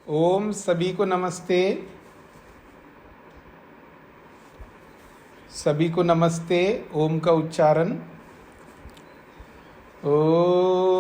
ओम सभी को नमस्ते। सभी को नमस्ते। ओम का उच्चारण ओम।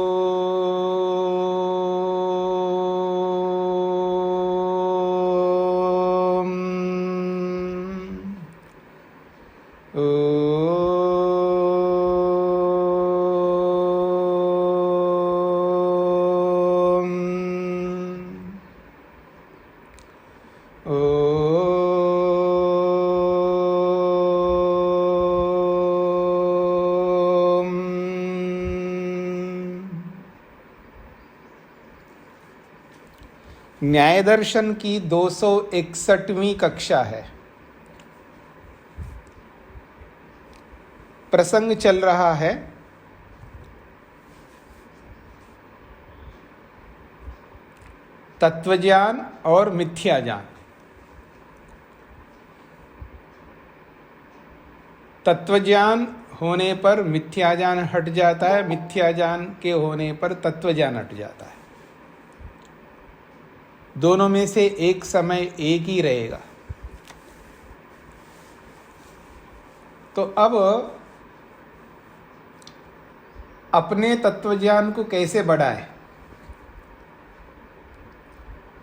न्याय दर्शन की 261वीं कक्षा है। प्रसंग चल रहा है तत्वज्ञान और मिथ्या ज्ञान। तत्वज्ञान होने पर मिथ्या ज्ञान हट जाता है, मिथ्या ज्ञान के होने पर तत्वज्ञान हट जाता है। दोनों में से एक समय एक ही रहेगा। तो अब अपने तत्वज्ञान को कैसे बढ़ाएं?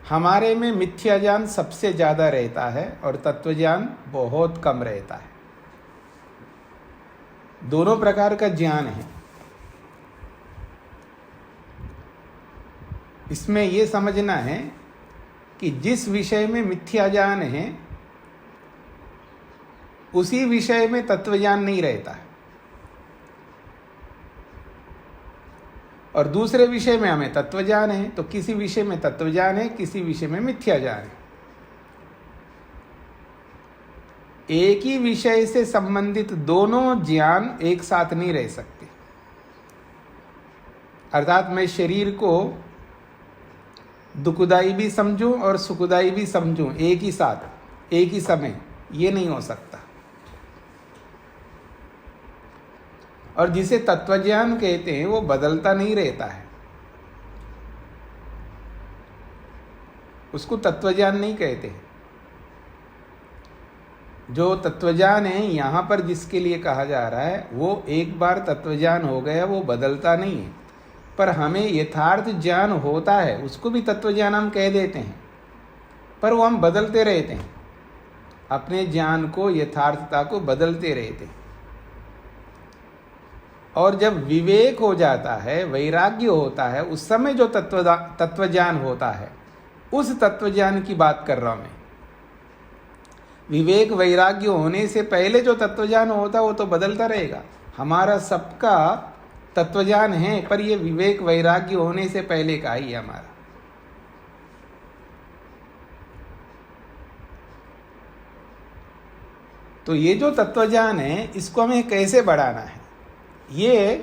हमारे में मिथ्या ज्ञान सबसे ज्यादा रहता है और तत्वज्ञान बहुत कम रहता है। दोनों प्रकार का ज्ञान है। इसमें यह समझना है कि जिस विषय में मिथ्या ज्ञान है उसी विषय में तत्वज्ञान नहीं रहता है, और दूसरे विषय में हमें तत्वज्ञान है। तो किसी विषय में तत्वज्ञान है, किसी विषय में मिथ्या ज्ञान है। एक ही विषय से संबंधित दोनों ज्ञान एक साथ नहीं रह सकते। अर्थात मैं शरीर को दुखदाई भी समझूं और सुखदाई भी समझूं एक ही साथ, एक ही समय, ये नहीं हो सकता। और जिसे तत्वज्ञान कहते हैं वो बदलता नहीं रहता है, उसको तत्वज्ञान नहीं कहते। जो तत्वज्ञान है यहां पर जिसके लिए कहा जा रहा है वो एक बार तत्वज्ञान हो गया, वो बदलता नहीं है। पर हमें यथार्थ ज्ञान होता है, उसको भी तत्वज्ञान हम कह देते हैं, पर वो हम बदलते रहते हैं। अपने ज्ञान को, यथार्थता को बदलते रहते हैं। और जब विवेक हो जाता है, वैराग्य होता है, उस समय जो तत्वज्ञान होता है, उस तत्वज्ञान की बात कर रहा हूं मैं। विवेक वैराग्य होने से पहले जो तत्वज्ञान होता है वो तो बदलता रहेगा। हमारा सबका तत्वज्ञान है, पर ये विवेक वैराग्य होने से पहले का ही है हमारा। तो ये जो तत्वज्ञान है इसको हमें कैसे बढ़ाना है, ये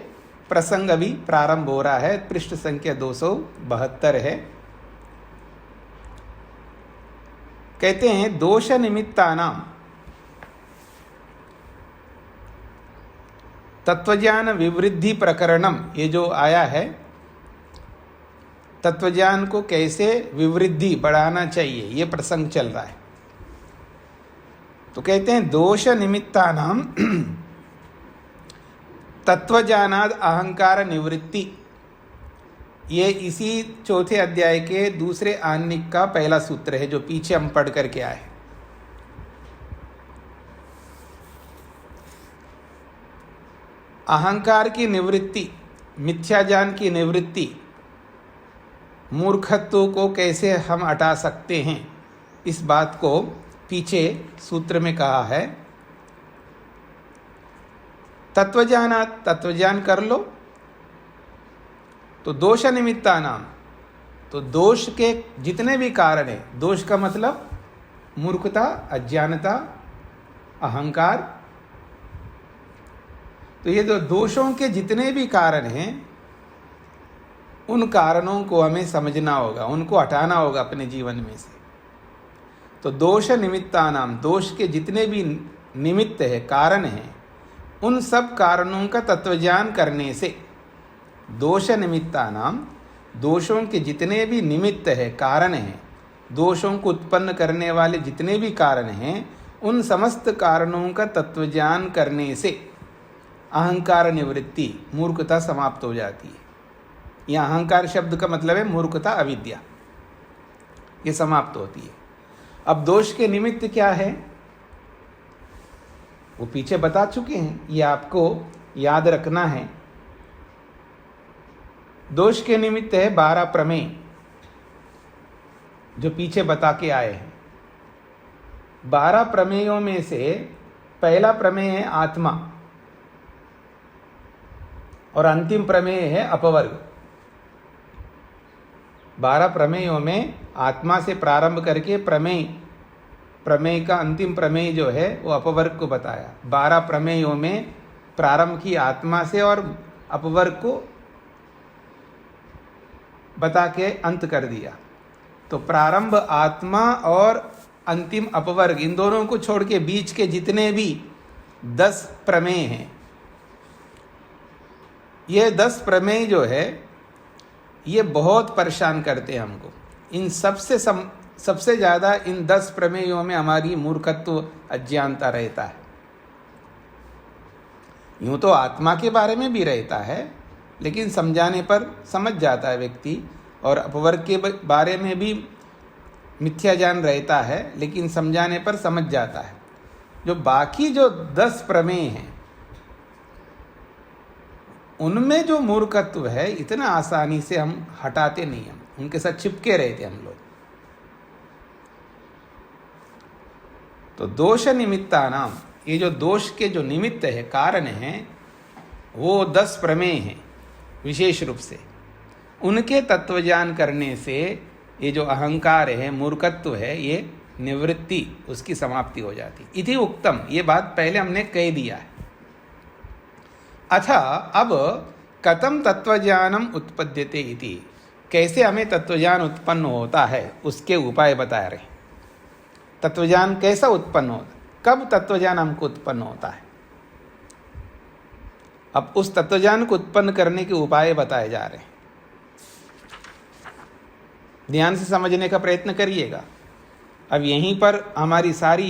प्रसंग अभी प्रारंभ हो रहा है। पृष्ठ संख्या 272 है। कहते हैं दोष निमित्तानाम तत्वज्ञान विवृद्धि प्रकरणम। ये जो आया है, तत्वज्ञान को कैसे विवृद्धि बढ़ाना चाहिए, ये प्रसंग चल रहा है। तो कहते हैं दोष निमित्तानाम तत्वज्ञानाद अहंकार निवृत्ति। ये इसी चौथे अध्याय के दूसरे आनिक का पहला सूत्र है जो पीछे हम पढ़ करके आए। अहंकार की निवृत्ति, मिथ्या ज्ञान की निवृत्ति, मूर्खत्व को कैसे हम हटा सकते हैं, इस बात को पीछे सूत्र में कहा है। तत्वज्ञानात्, तत्वज्ञान कर लो। तो दोष निमित्ता नाम, तो दोष के जितने भी कारण है, दोष का मतलब मूर्खता, अज्ञानता, अहंकार, तो ये जो दोषों के जितने भी कारण हैं उन कारणों को हमें समझना होगा, उनको हटाना होगा अपने जीवन में से। तो दोष निमित्ता नाम, दोष के जितने भी निमित्त है, कारण हैं, उन सब कारणों का तत्वज्ञान करने से, दोष निमित्ता नाम, दोषों के जितने भी निमित्त है, कारण हैं, दोषों को उत्पन्न करने वाले जितने भी कारण हैं उन समस्त कारणों का तत्वज्ञान करने से अहंकार निवृत्ति, मूर्खता समाप्त हो जाती है। यह अहंकार शब्द का मतलब है मूर्खता, अविद्या, ये समाप्त होती है। अब दोष के निमित्त क्या है वो पीछे बता चुके हैं, ये आपको याद रखना है। दोष के निमित्त है 12 प्रमेय जो पीछे बता के आए हैं। 12 प्रमेयों में से पहला प्रमेय है आत्मा और अंतिम प्रमेय है अपवर्ग। 12 प्रमेयों में आत्मा से प्रारंभ करके प्रमेय का अंतिम प्रमेय जो है वो अपवर्ग को बताया। 12 प्रमेयों में प्रारंभ की आत्मा से और अपवर्ग को बता के अंत कर दिया। तो प्रारंभ आत्मा और अंतिम अपवर्ग, इन दोनों को छोड़ के बीच के जितने भी 10 प्रमेय हैं, ये 10 प्रमेय जो है ये बहुत परेशान करते हैं हमको। इन सबसे ज़्यादा इन 10 प्रमेयों में हमारी मूर्खत्व, अज्ञानता रहता है। यूँ तो आत्मा के बारे में भी रहता है, लेकिन समझाने पर समझ जाता है व्यक्ति, और अपवर्ग के बारे में भी मिथ्या ज्ञान रहता है, लेकिन समझाने पर समझ जाता है। जो बाकी जो 10 प्रमेय हैं उनमें जो मूर्खत्व है इतना आसानी से हम हटाते नहीं, हम उनके साथ चिपके रहते हम लोग। तो दोष निमित्ता नाम, ये जो दोष के जो निमित्त है, कारण हैं, वो 10 प्रमेय हैं विशेष रूप से। उनके तत्वज्ञान करने से ये जो अहंकार है, मूर्खत्व है, ये निवृत्ति, उसकी समाप्ति हो जाती। इति उक्तम, ये बात पहले हमने कह दिया है। अच्छा, अब कथम तत्वज्ञानम उत्पद्यते इति, कैसे हमें तत्वज्ञान उत्पन्न होता है उसके उपाय बता रहे। तत्वज्ञान कैसा उत्पन्न होता है, कब तत्वज्ञान हमको उत्पन्न होता है, अब उस तत्वज्ञान को उत्पन्न करने के उपाय बताए जा रहे हैं। ध्यान से समझने का प्रयत्न करिएगा। अब यहीं पर हमारी सारी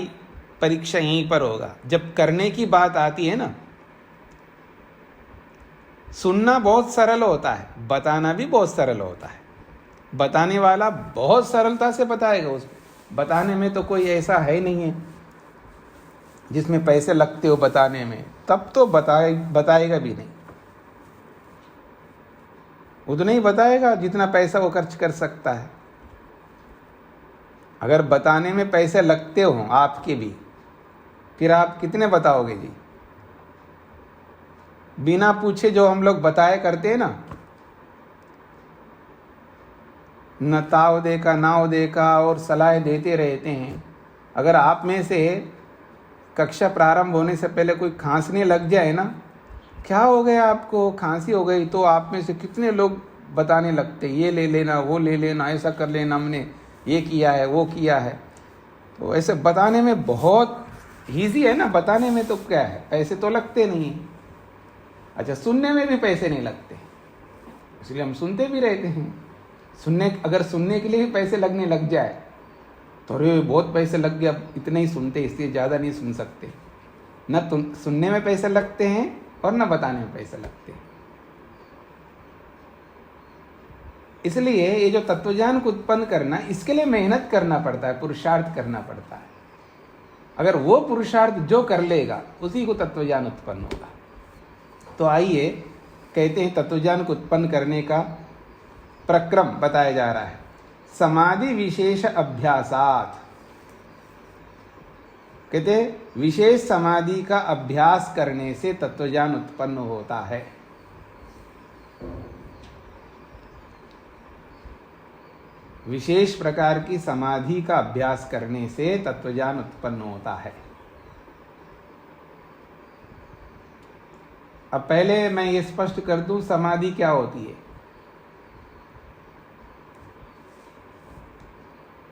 परीक्षा यहीं पर होगा। जब करने की बात आती है ना, सुनना बहुत सरल होता है, बताना भी बहुत सरल होता है। बताने वाला बहुत सरलता से बताएगा, उस बताने में तो कोई ऐसा है नहीं है जिसमें पैसे लगते हो बताने में, तब तो बताएगा भी नहीं। उतना ही बताएगा जितना पैसा वो खर्च कर सकता है। अगर बताने में पैसे लगते हो आपके भी, फिर आप कितने बताओगे जी। बिना पूछे जो हम लोग बताए करते हैं ना, न ताव देखा नाव देखा और सलाह देते रहते हैं। अगर आप में से कक्षा प्रारंभ होने से पहले कोई खांसने लग जाए ना, क्या हो गया आपको, खांसी हो गई, तो आप में से कितने लोग बताने लगते, ये ले लेना, वो ले लेना, ऐसा कर लेना, हमने ये किया है, वो किया है। तो ऐसे बताने में बहुत ईजी है ना, बताने में तो क्या है, पैसे तो लगते नहीं हैं। अच्छा, सुनने में भी पैसे नहीं लगते, इसलिए हम सुनते भी रहते हैं। अगर सुनने के लिए भी पैसे लगने लग जाए तो अरे बहुत पैसे लग गए, अब इतने ही सुनते, इससे ज़्यादा नहीं सुन सकते। न सुनने में पैसे लगते हैं और न बताने में पैसे लगते हैं। इसलिए ये जो तत्वज्ञान को उत्पन्न करना, इसके लिए मेहनत करना पड़ता है, पुरुषार्थ करना पड़ता है। अगर वो पुरुषार्थ जो कर लेगा उसी को तत्वज्ञान उत्पन्न होगा। तो आइए कहते हैं तत्वज्ञान को उत्पन्न करने का प्रक्रम बताया जा रहा है। समाधि विशेष अभ्यासात, कहते विशेष समाधि का अभ्यास करने से तत्वज्ञान उत्पन्न होता है। विशेष प्रकार की समाधि का अभ्यास करने से तत्वज्ञान उत्पन्न होता है। अब पहले मैं ये स्पष्ट कर दूं, समाधि क्या होती है।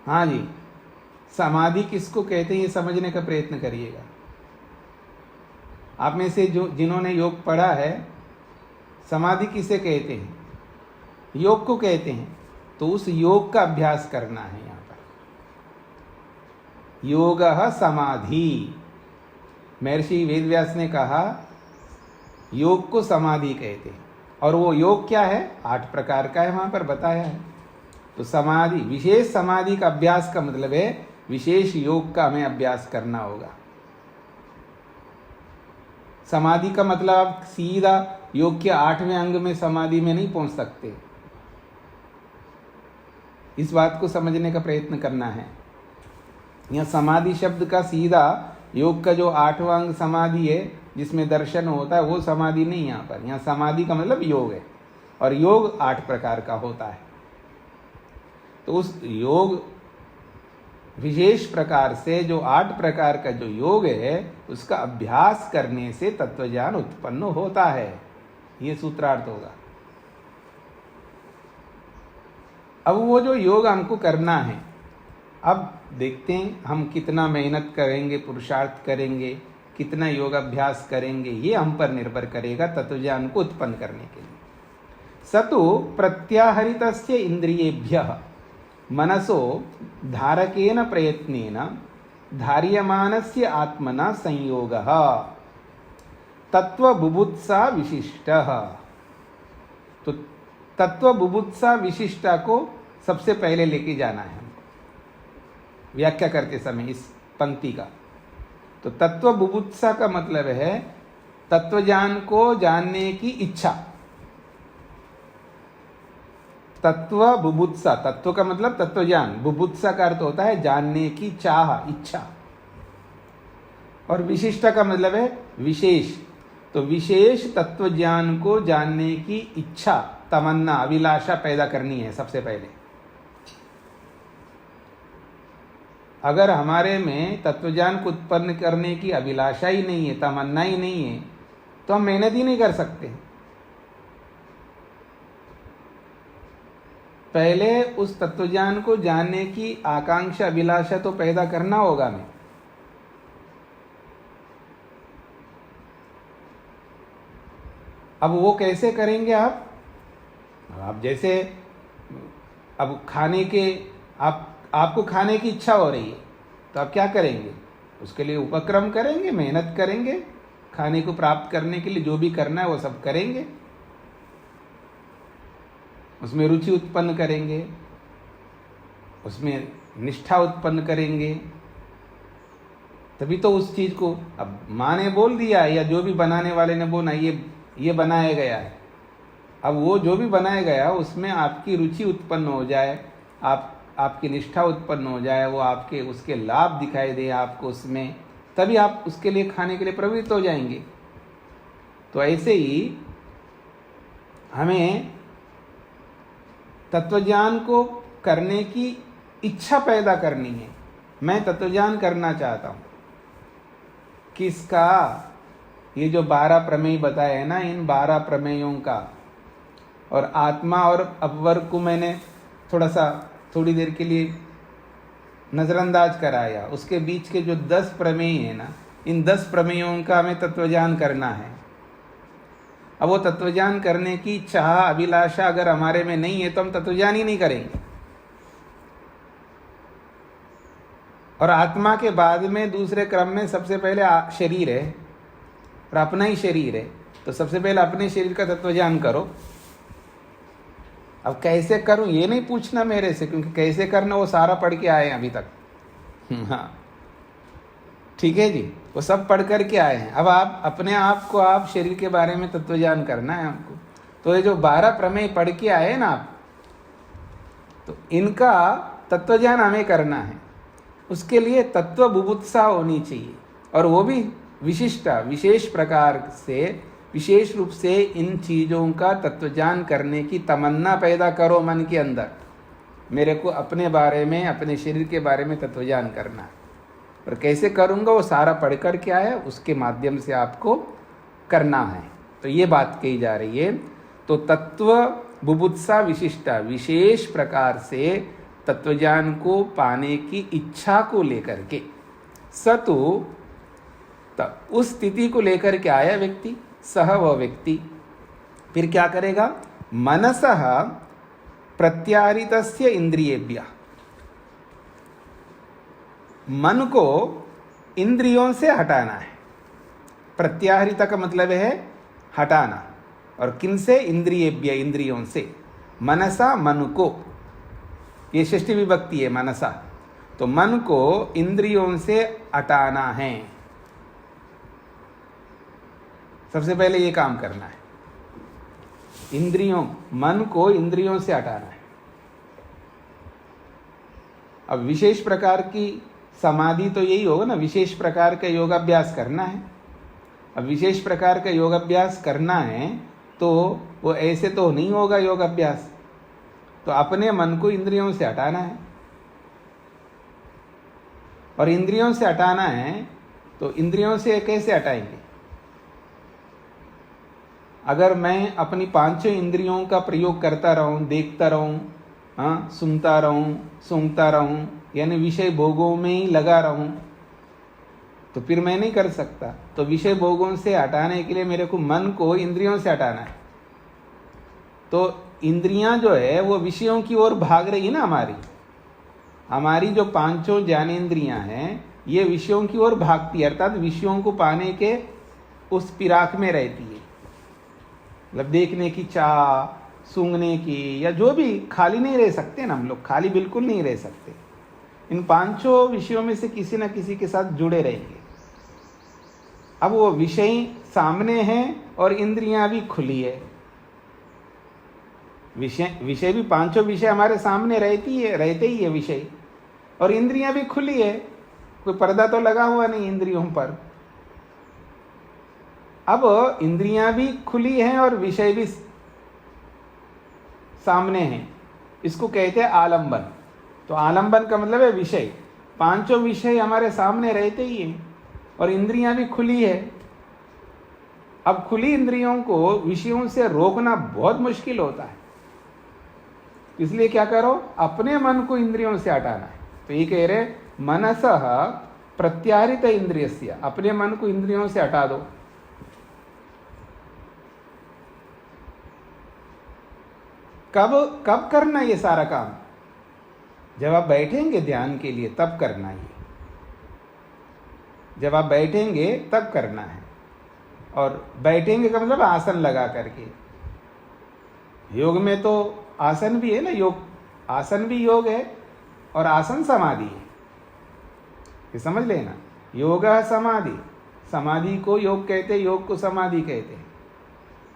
हाँ जी, समाधि किसको कहते हैं ये समझने का प्रयत्न करिएगा। आप में से जिन्होंने योग पढ़ा है, समाधि किसे कहते हैं, योग को कहते हैं। तो उस योग का अभ्यास करना है यहाँ पर। योगः समाधि। महर्षि वेदव्यास ने कहा योग को समाधि कहते हैं, और वो योग क्या है? 8 प्रकार का है, वहां पर बताया है। तो समाधि, विशेष समाधि का अभ्यास का मतलब है विशेष योग का हमें अभ्यास करना होगा। समाधि का मतलब आप सीधा योग के 8वें अंग में समाधि में नहीं पहुंच सकते। इस बात को समझने का प्रयत्न करना है। यह समाधि शब्द का सीधा योग का जो 8वां अंग समाधि है जिसमें दर्शन होता है वो समाधि नहीं। यहाँ समाधि का मतलब योग है, और योग 8 प्रकार का होता है। तो उस योग विशेष प्रकार से जो 8 प्रकार का जो योग है उसका अभ्यास करने से तत्वज्ञान उत्पन्न होता है। ये सूत्रार्थ होगा। अब वो जो योग हमको करना है, अब देखते हैं हम कितना मेहनत करेंगे, पुरुषार्थ करेंगे, कितना योग अभ्यास करेंगे, ये हम पर निर्भर करेगा तत्वज्ञान को उत्पन्न करने के लिए। सतु प्रत्याहरितस्य इंद्रियेभ्यः मनसो धारकेन प्रयत्नेन धार्यमानस्य आत्मना संयोगः तत्व बुभुत्सा विशिष्टः। तो तत्व बुभुत्सा विशिष्टा को सबसे पहले लेके जाना है हमको व्याख्या करते समय इस पंक्ति का। तो तत्व बुभुत्सा का मतलब है तत्वज्ञान को जानने की इच्छा। तत्व बुभुत्सा, तत्व का मतलब तत्वज्ञान, बुभुत्सा का अर्थ होता है जानने की चाह, इच्छा। और विशिष्ट का मतलब है विशेष। तो विशेष तत्वज्ञान को जानने की इच्छा, तमन्ना, अभिलाषा पैदा करनी है सबसे पहले। अगर हमारे में तत्वज्ञान को उत्पन्न करने की अभिलाषा ही नहीं है, तमन्ना ही नहीं है, तो हम मेहनत ही नहीं कर सकते। पहले उस तत्वज्ञान को जानने की आकांक्षा, अभिलाषा तो पैदा करना होगा हमें। अब वो कैसे करेंगे आप? जैसे अब खाने के आपको खाने की इच्छा हो रही है, तो आप क्या करेंगे? उसके लिए उपक्रम करेंगे, मेहनत करेंगे, खाने को प्राप्त करने के लिए जो भी करना है वो सब करेंगे, उसमें रुचि उत्पन्न करेंगे, उसमें निष्ठा उत्पन्न करेंगे, तभी तो उस चीज को, अब माँ ने बोल दिया या जो भी बनाने वाले ने बोला ये बनाया गया है, अब वो जो भी बनाया गया उसमें आपकी रुचि उत्पन्न हो जाए, आपकी निष्ठा उत्पन्न हो जाए, वो आपके उसके लाभ दिखाई दे आपको उसमें, तभी आप उसके लिए खाने के लिए प्रवृत्त हो जाएंगे। तो ऐसे ही हमें तत्वज्ञान को करने की इच्छा पैदा करनी है। मैं तत्वज्ञान करना चाहता हूँ। किसका? ये जो 12 प्रमेय बताए हैं ना, इन 12 प्रमेयों का, और आत्मा और अपवर्ग को मैंने थोड़ी देर के लिए नजरअंदाज कराया। उसके बीच के जो 10 प्रमेय है ना, इन 10 प्रमेयों का हमें तत्वज्ञान करना है। अब वो तत्वज्ञान करने की चाह, अभिलाषा अगर हमारे में नहीं है तो हम तत्वज्ञान ही नहीं करेंगे। और आत्मा के बाद में दूसरे क्रम में सबसे पहले शरीर है, और अपना ही शरीर है, तो सबसे पहले अपने शरीर का तत्वज्ञान करो। अब कैसे करूं ये नहीं पूछना मेरे से, क्योंकि कैसे करना वो सारा पढ़ के आए हैं अभी तक। हाँ ठीक है जी, वो सब पढ़ कर के आए हैं। अब आप अपने आप को, आप शरीर के बारे में तत्वज्ञान करना है आपको। तो ये जो 12 प्रमेय पढ़ के आए ना आप, तो इनका तत्वज्ञान हमें करना है। उसके लिए तत्व बुभुत्सा होनी चाहिए, और वो भी विशिष्टा, विशेष प्रकार से, विशेष रूप से इन चीज़ों का तत्वज्ञान करने की तमन्ना पैदा करो मन के अंदर। मेरे को अपने बारे में, अपने शरीर के बारे में तत्वज्ञान करना है। और कैसे करूँगा वो सारा पढ़ कर के आया, उसके माध्यम से आपको करना है। तो ये बात कही जा रही है। तो तत्व बुभुत्सा विशिष्टा, विशेष प्रकार से तत्वज्ञान को पाने की इच्छा को लेकर के, सतु उस स्थिति को लेकर के आया व्यक्ति, सह वह व्यक्ति फिर क्या करेगा? मनसः प्रत्याहृतस्य इंद्रियेभ्यः, मन को इंद्रियों से हटाना है। प्रत्याहृत का मतलब है हटाना, और किन से? इंद्रियेभ्य, इंद्रियों से। मनसा, मन को, ये षष्ठी विभक्ति है मनसा। तो मन को इंद्रियों से हटाना है, सबसे पहले ये काम करना है। मन को इंद्रियों से हटाना है। अब विशेष प्रकार की समाधि तो यही होगा ना, विशेष प्रकार का योगाभ्यास करना है। अब विशेष प्रकार का योगाभ्यास करना है तो वो ऐसे तो नहीं होगा योगाभ्यास, तो अपने मन को इंद्रियों से हटाना है। और इंद्रियों से हटाना है तो इंद्रियों से कैसे हटाएंगे? अगर मैं अपनी पांचों इंद्रियों का प्रयोग करता रहूं, देखता रहूं, हाँ, सुनता रहूं, सूंघता रहूं, यानी विषय भोगों में ही लगा रहूं, तो फिर मैं नहीं कर सकता। तो विषय भोगों से हटाने के लिए मेरे को मन को इंद्रियों से हटाना है। तो इंद्रियां जो है वो विषयों की ओर भाग रही है ना, हमारी जो पांचों ज्ञानेंद्रियां हैं ये विषयों की ओर भागती है, अर्थात विषयों को पाने के उस फिराक में रहती है। मतलब देखने की चाह, सूंघने की, या जो भी, खाली नहीं रह सकते ना हम लोग, खाली बिल्कुल नहीं रह सकते। इन पांचों विषयों में से किसी न किसी के साथ जुड़े रहेंगे। अब वो विषय सामने हैं और इंद्रियां भी खुली है। विषय भी, पांचों विषय हमारे सामने रहते ही है विषय, और इंद्रियां भी खुली है, कोई पर्दा तो लगा हुआ नहीं इंद्रियों पर। अब इंद्रियां भी खुली हैं और विषय भी सामने हैं, इसको कहते हैं आलंबन। तो आलंबन का मतलब है विषय, पांचों विषय हमारे सामने रहते ही हैं और इंद्रियां भी खुली है। अब खुली इंद्रियों को विषयों से रोकना बहुत मुश्किल होता है, इसलिए क्या करो? अपने मन को इंद्रियों से हटाना है। तो ये कह रहे मनसः प्रत्याहृत इंद्रियस्य, अपने मन को इंद्रियों से हटा दो। कब करना ये सारा काम? जब आप बैठेंगे ध्यान के लिए तब करना है। जब आप बैठेंगे तब करना है। और बैठेंगे का मतलब आसन लगा करके। योग में तो आसन भी है ना, आसन भी योग है और आसन समाधि है, ये समझ लेना। योग समाधि, समाधि को योग कहते, योग को समाधि कहते हैं।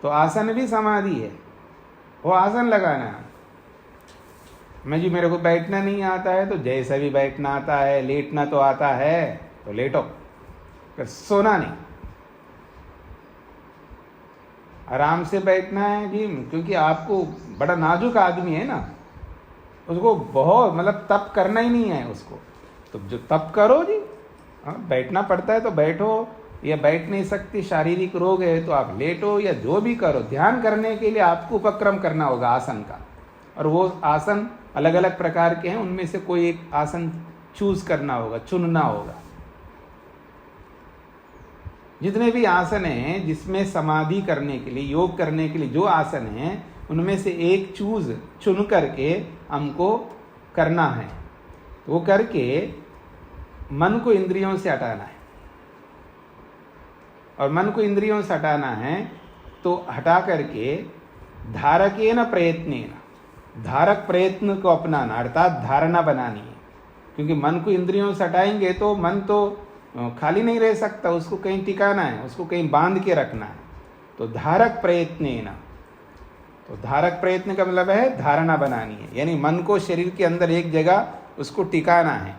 तो आसन भी समाधि है, वो आसन लगाना है। मेरे को बैठना नहीं आता है, तो जैसा भी बैठना आता है, लेटना तो आता है तो लेटो, पर सोना नहीं। आराम से बैठना है जी, क्योंकि आपको बड़ा नाजुक आदमी है ना, उसको बहुत मतलब तप करना ही नहीं है उसको। तो जो तप करो जी, बैठना पड़ता है तो बैठो, या बैठ नहीं सकती, शारीरिक रोग है तो आप लेटो, या जो भी करो। ध्यान करने के लिए आपको उपक्रम करना होगा आसन का, और वो आसन अलग अलग प्रकार के हैं, उनमें से कोई एक आसन चूज करना होगा, चुनना होगा। जितने भी आसन हैं जिसमें समाधि करने के लिए, योग करने के लिए जो आसन हैं, उनमें से एक चुन करके हमको करना है। वो करके मन को इंद्रियों से हटाना है। और मन को इंद्रियों से हटाना है तो हटा करके धारकेन प्रयत्नेन, धारक प्रयत्न को अपनाना, अर्थात धारणा बनानी है। क्योंकि मन को इंद्रियों से हटाएंगे तो मन तो खाली नहीं रह सकता, उसको कहीं टिकाना है, उसको कहीं बांध के रखना है। तो धारक प्रयत्नेन, तो धारक प्रयत्न का मतलब है धारणा बनानी है, यानी मन को शरीर के अंदर एक जगह उसको टिकाना है,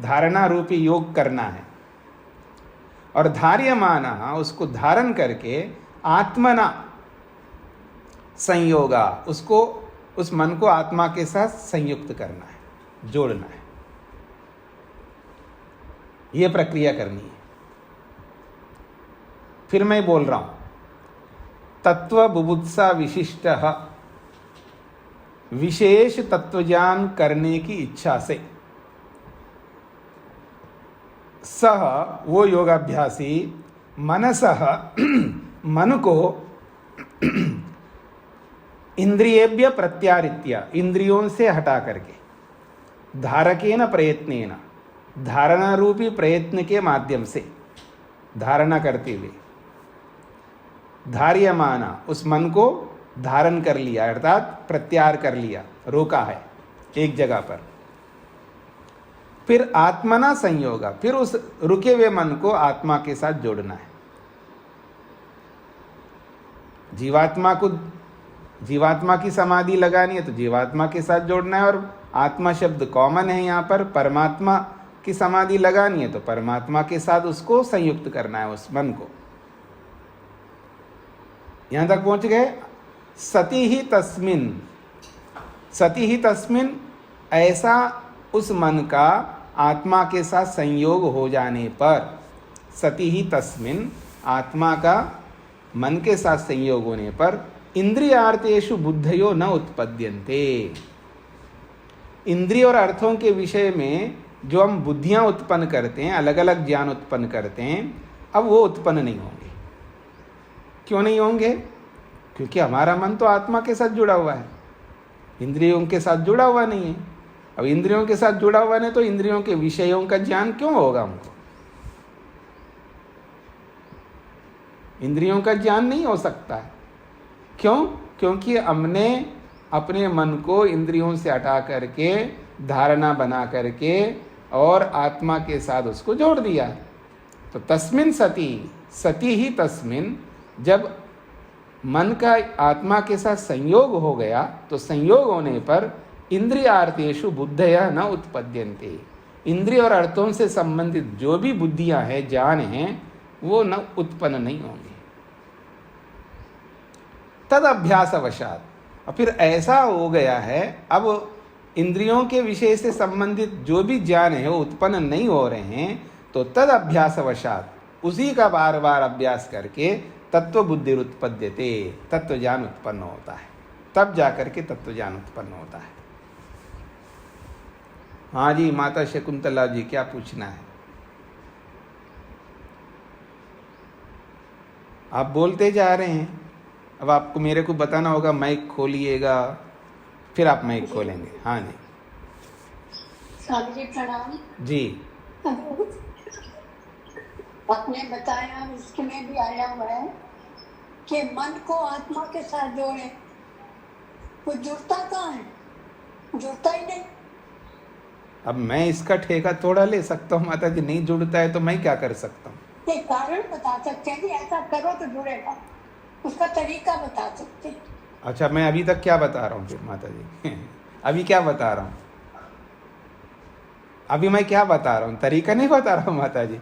धारणा रूपी योग करना है। और धार्यमाना, उसको धारण करके आत्मना संयोगा, उसको, उस मन को आत्मा के साथ संयुक्त करना है, जोड़ना है। यह प्रक्रिया करनी है। फिर मैं बोल रहा हूं, तत्व बुभुत्सा विशिष्ट, विशेष तत्वज्ञान करने की इच्छा से सह, वो योगाभ्यासी, मनसः, मन को इंद्रियेभ्य प्रत्यारित्य, इंद्रियों से हटा करके, धारकेन प्रयत्नेन, धारणा रूपी प्रयत्न के माध्यम से, धारणा करते हुए, धार्यमाना, उस मन को धारण कर लिया अर्थात प्रत्याहार कर लिया, रोका है एक जगह पर। फिर आत्मना संयोगा, फिर उस रुके हुए मन को आत्मा के साथ जोड़ना है। जीवात्मा की समाधि लगानी है तो जीवात्मा के साथ जोड़ना है, और आत्मा शब्द कॉमन है यहाँ पर। परमात्मा की समाधि लगानी है तो परमात्मा के साथ उसको संयुक्त करना है, उस मन को। यहां तक पहुंच गए। सती ही तस्मिन, सती ही तस्मिन, ऐसा उस मन का आत्मा के साथ संयोग हो जाने पर, सती ही तस्मिन, आत्मा का मन के साथ संयोग होने पर, इंद्रियार्थेषु बुद्धयो न उत्पद्यन्ते। इंद्रिय और अर्थों के विषय में जो हम बुद्धियां उत्पन्न करते हैं, अलग अलग ज्ञान उत्पन्न करते हैं, अब वो उत्पन्न नहीं होंगे। क्यों नहीं होंगे? क्योंकि हमारा मन तो आत्मा के साथ जुड़ा हुआ है, इंद्रियों के साथ जुड़ा हुआ नहीं है। अब इंद्रियों के साथ जुड़ा हुआ नहीं तो इंद्रियों के विषयों का ज्ञान क्यों होगा हमको? इंद्रियों का ज्ञान नहीं हो सकता है। क्यों? क्योंकि हमने अपने मन को इंद्रियों से हटा करके, धारणा बना करके और आत्मा के साथ उसको जोड़ दिया। तो तस्मिन सती, सती ही तस्मिन, जब मन का आत्मा के साथ संयोग हो गया तो संयोग होने पर इंद्रियार्थेषु बुद्धयः न उत्पद्यन्ते, इंद्रिय और अर्थों से संबंधित जो भी बुद्धियां हैं, ज्ञान हैं, वो न उत्पन्न नहीं होंगे। तद अभ्यासवशात, और फिर ऐसा हो गया है, अब इंद्रियों के विषय से संबंधित जो भी ज्ञान है वो उत्पन्न नहीं हो रहे हैं, तो तद अभ्यासवशात, उसी का बार बार अभ्यास करके तत्व बुद्धि उत्पद्यते, तत्व ज्ञान उत्पन्न होता है। तब जाकर के तत्व ज्ञान उत्पन्न होता है। हाँ जी, माता शकुंतला जी, क्या पूछना है? आप बोलते जा रहे हैं, अब आपको मेरे को बताना होगा, माइक खोलिएगा, फिर आप माइक खोलेंगे। हाँ जी। स्वामी जी प्रणाम जी। आपने बताया, इसके में भी आया हुआ है कि मन को आत्मा के साथ जोड़े, वो जुड़ता कहाँ है? जुड़ता ही नहीं। अब मैं इसका ठेका थोड़ा ले सकता हूँ माता जी, नहीं जुड़ता है तो मैं क्या कर सकता हूँ? एक कारण बता सकते हैं कि ऐसा करो तो जुड़ेगा, उसका तरीका बता सकते हैं। अच्छा, मैं अभी तक क्या बता रहा हूँ फिर माता जी? अभी क्या बता रहा हूँ? अभी मैं क्या बता रहा हूँ? तरीका नहीं बता रहा हूँ माता जी।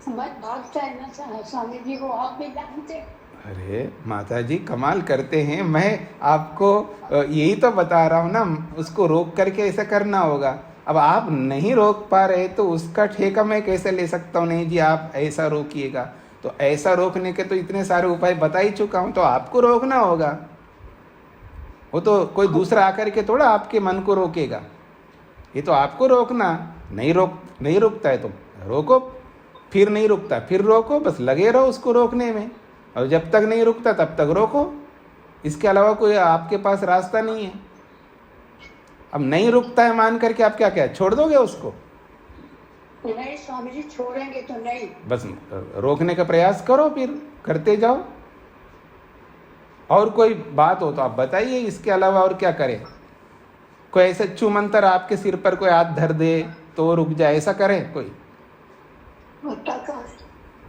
समझ भागता है ना स्वामी जी, को आप भी जानते। अरे माता जी, कमाल करते हैं। मैं आपको यही तो बता रहा हूँ ना, उसको रोक करके ऐसा करना होगा। अब आप नहीं रोक पा रहे तो उसका ठेका मैं कैसे ले सकता हूँ? नहीं जी, आप ऐसा रोकिएगा, तो ऐसा रोकने के तो इतने सारे उपाय बता ही चुका हूँ, तो आपको रोकना होगा। वो तो कोई दूसरा आकर के थोड़ा आपके मन को रोकेगा, ये तो आपको रोकना। नहीं रुकता है तो रोको, फिर नहीं रुकता फिर रोको, बस लगे रहो उसको रोकने में, और जब तक नहीं रुकता तब तक रोको। इसके अलावा कोई आपके पास रास्ता नहीं है। अब नहीं रुकता है मान करके आप क्या छोड़ दोगे उसको? नहीं स्वामी जी, छोड़ेंगे तो नहीं, बस रोकने का प्रयास करो, फिर करते जाओ। और कोई बात हो तो आप बताइए, इसके अलावा और क्या करें? कोई ऐसे छूमंतर आपके सिर पर कोई हाथ धर दे तो रुक जाए, ऐसा करे कोई?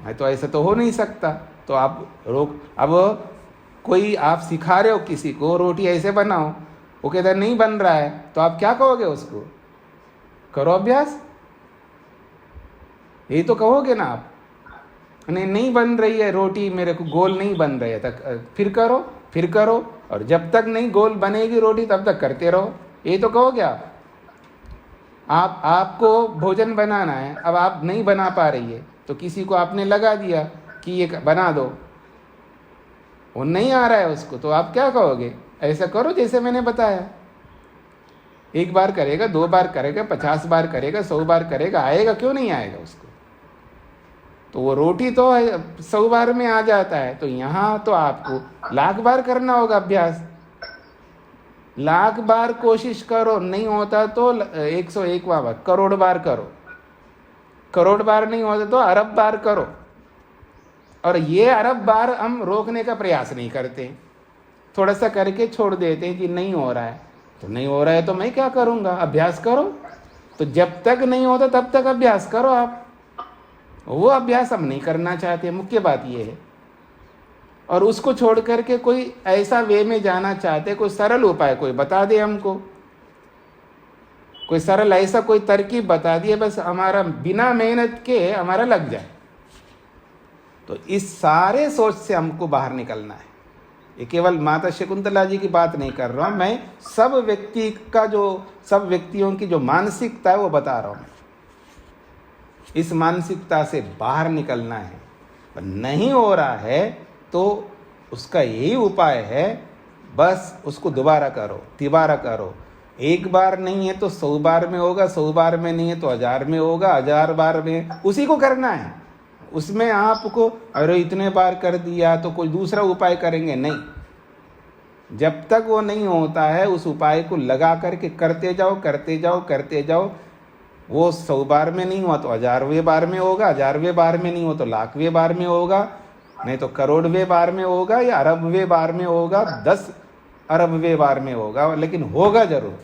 तो ऐसा तो हो नहीं सकता। तो आप रोक, अब कोई आप सिखा रहे हो किसी को रोटी ऐसे बनाओ, वो कहता है नहीं बन रहा है, तो आप क्या कहोगे उसको? करो अभ्यास, यही तो कहोगे ना आप। नहीं बन रही है रोटी, मेरे को गोल नहीं बन रही है, तक फिर करो, और जब तक नहीं गोल बनेगी रोटी तब तक करते रहो, यही तो कहोगे आप। आपको भोजन बनाना है, अब आप नहीं बना पा रही है तो किसी को आपने लगा दिया कि ये बना दो, वो नहीं आ रहा है उसको, तो आप क्या कहोगे? ऐसा करो जैसे मैंने बताया। 1 बार करेगा, 2 बार करेगा, 50 बार करेगा, 100 बार करेगा, आएगा क्यों नहीं आएगा उसको? तो वो रोटी तो 100 बार में आ जाता है, तो यहाँ तो आपको 1,00,000 बार करना होगा अभ्यास। लाख बार कोशिश करो, नहीं होता तो 101 बार, करोड़ बार करो, करोड़ बार नहीं होता तो अरब बार करो। और ये अरब बार हम रोकने का प्रयास नहीं करते, थोड़ा सा करके छोड़ देते हैं कि नहीं हो रहा है। तो नहीं हो रहा है तो मैं क्या करूँगा, अभ्यास करो। तो जब तक नहीं होता तब तक अभ्यास करो आप। वो अभ्यास हम नहीं करना चाहते, मुख्य बात ये है। और उसको छोड़ करके कोई ऐसा वे में जाना चाहते, कोई सरल उपाय कोई बता दे हमको, कोई सरल ऐसा कोई तरकीब बता दिए, बस हमारा बिना मेहनत के हमारा लग जाए। तो इस सारे सोच से हमको बाहर निकलना है। ये केवल माता शकुंतला जी की बात नहीं कर रहा हूँ मैं, सब व्यक्ति का सब व्यक्तियों की जो मानसिकता है वो बता रहा हूँ मैं। इस मानसिकता से बाहर निकलना है। पर नहीं हो रहा है तो उसका यही उपाय है, बस उसको दोबारा करो, तिबारा करो। एक बार नहीं है तो 100 बार में होगा, 100 बार में नहीं है तो 1000 में होगा, 1000 बार में, उसी को करना है। उसमें आपको अरे इतने बार कर दिया तो कोई दूसरा उपाय करेंगे नहीं। जब तक वो नहीं होता है उस उपाय को लगा करके करते जाओ, करते जाओ, करते जाओ। वो 100 बार में नहीं हुआ तो 1000वें बार में होगा, 1000वें बार में नहीं हो तो लाखवें बार में होगा, नहीं तो करोड़वें बार में होगा, या अरबवें बार में होगा, 10 अरबवें बार में होगा, लेकिन होगा जरूर।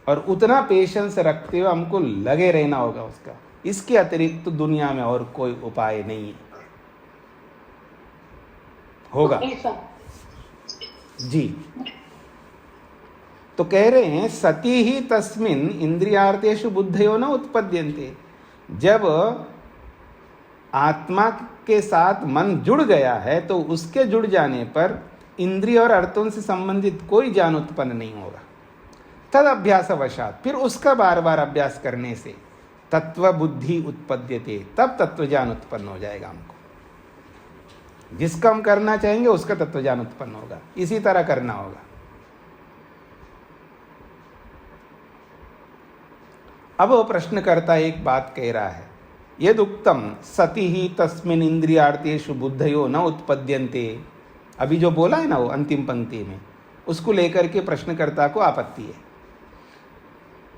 और उतना पेशेंस रखते हुए हमको लगे रहना होगा उसका। इसके अतिरिक्त तो दुनिया में और कोई उपाय नहीं है। होगा जी। तो कह रहे हैं सती ही तस्मिन इंद्रियार्थेषु बुद्धयो न उत्पद्यन्ते। जब आत्मा के साथ मन जुड़ गया है तो उसके जुड़ जाने पर इंद्रिय और अर्थों से संबंधित कोई ज्ञान उत्पन्न नहीं होगा। तद अभ्यासवशात, फिर उसका बार बार अभ्यास करने से तत्व बुद्धि उत्पद्यते, तब तत्व ज्ञान उत्पन्न हो जाएगा हमको। जिसका हम करना चाहेंगे उसका तत्व ज्ञान उत्पन्न होगा। इसी तरह करना होगा। अब वो प्रश्नकर्ता एक बात कह रहा है, यदुक्तम सति ही तस्मिन इंद्रियार्थेषु बुद्धयो न उत्पद्यन्ते। अभी जो बोला है ना वो अंतिम पंक्ति में, उसको लेकर के प्रश्नकर्ता को आपत्ति है।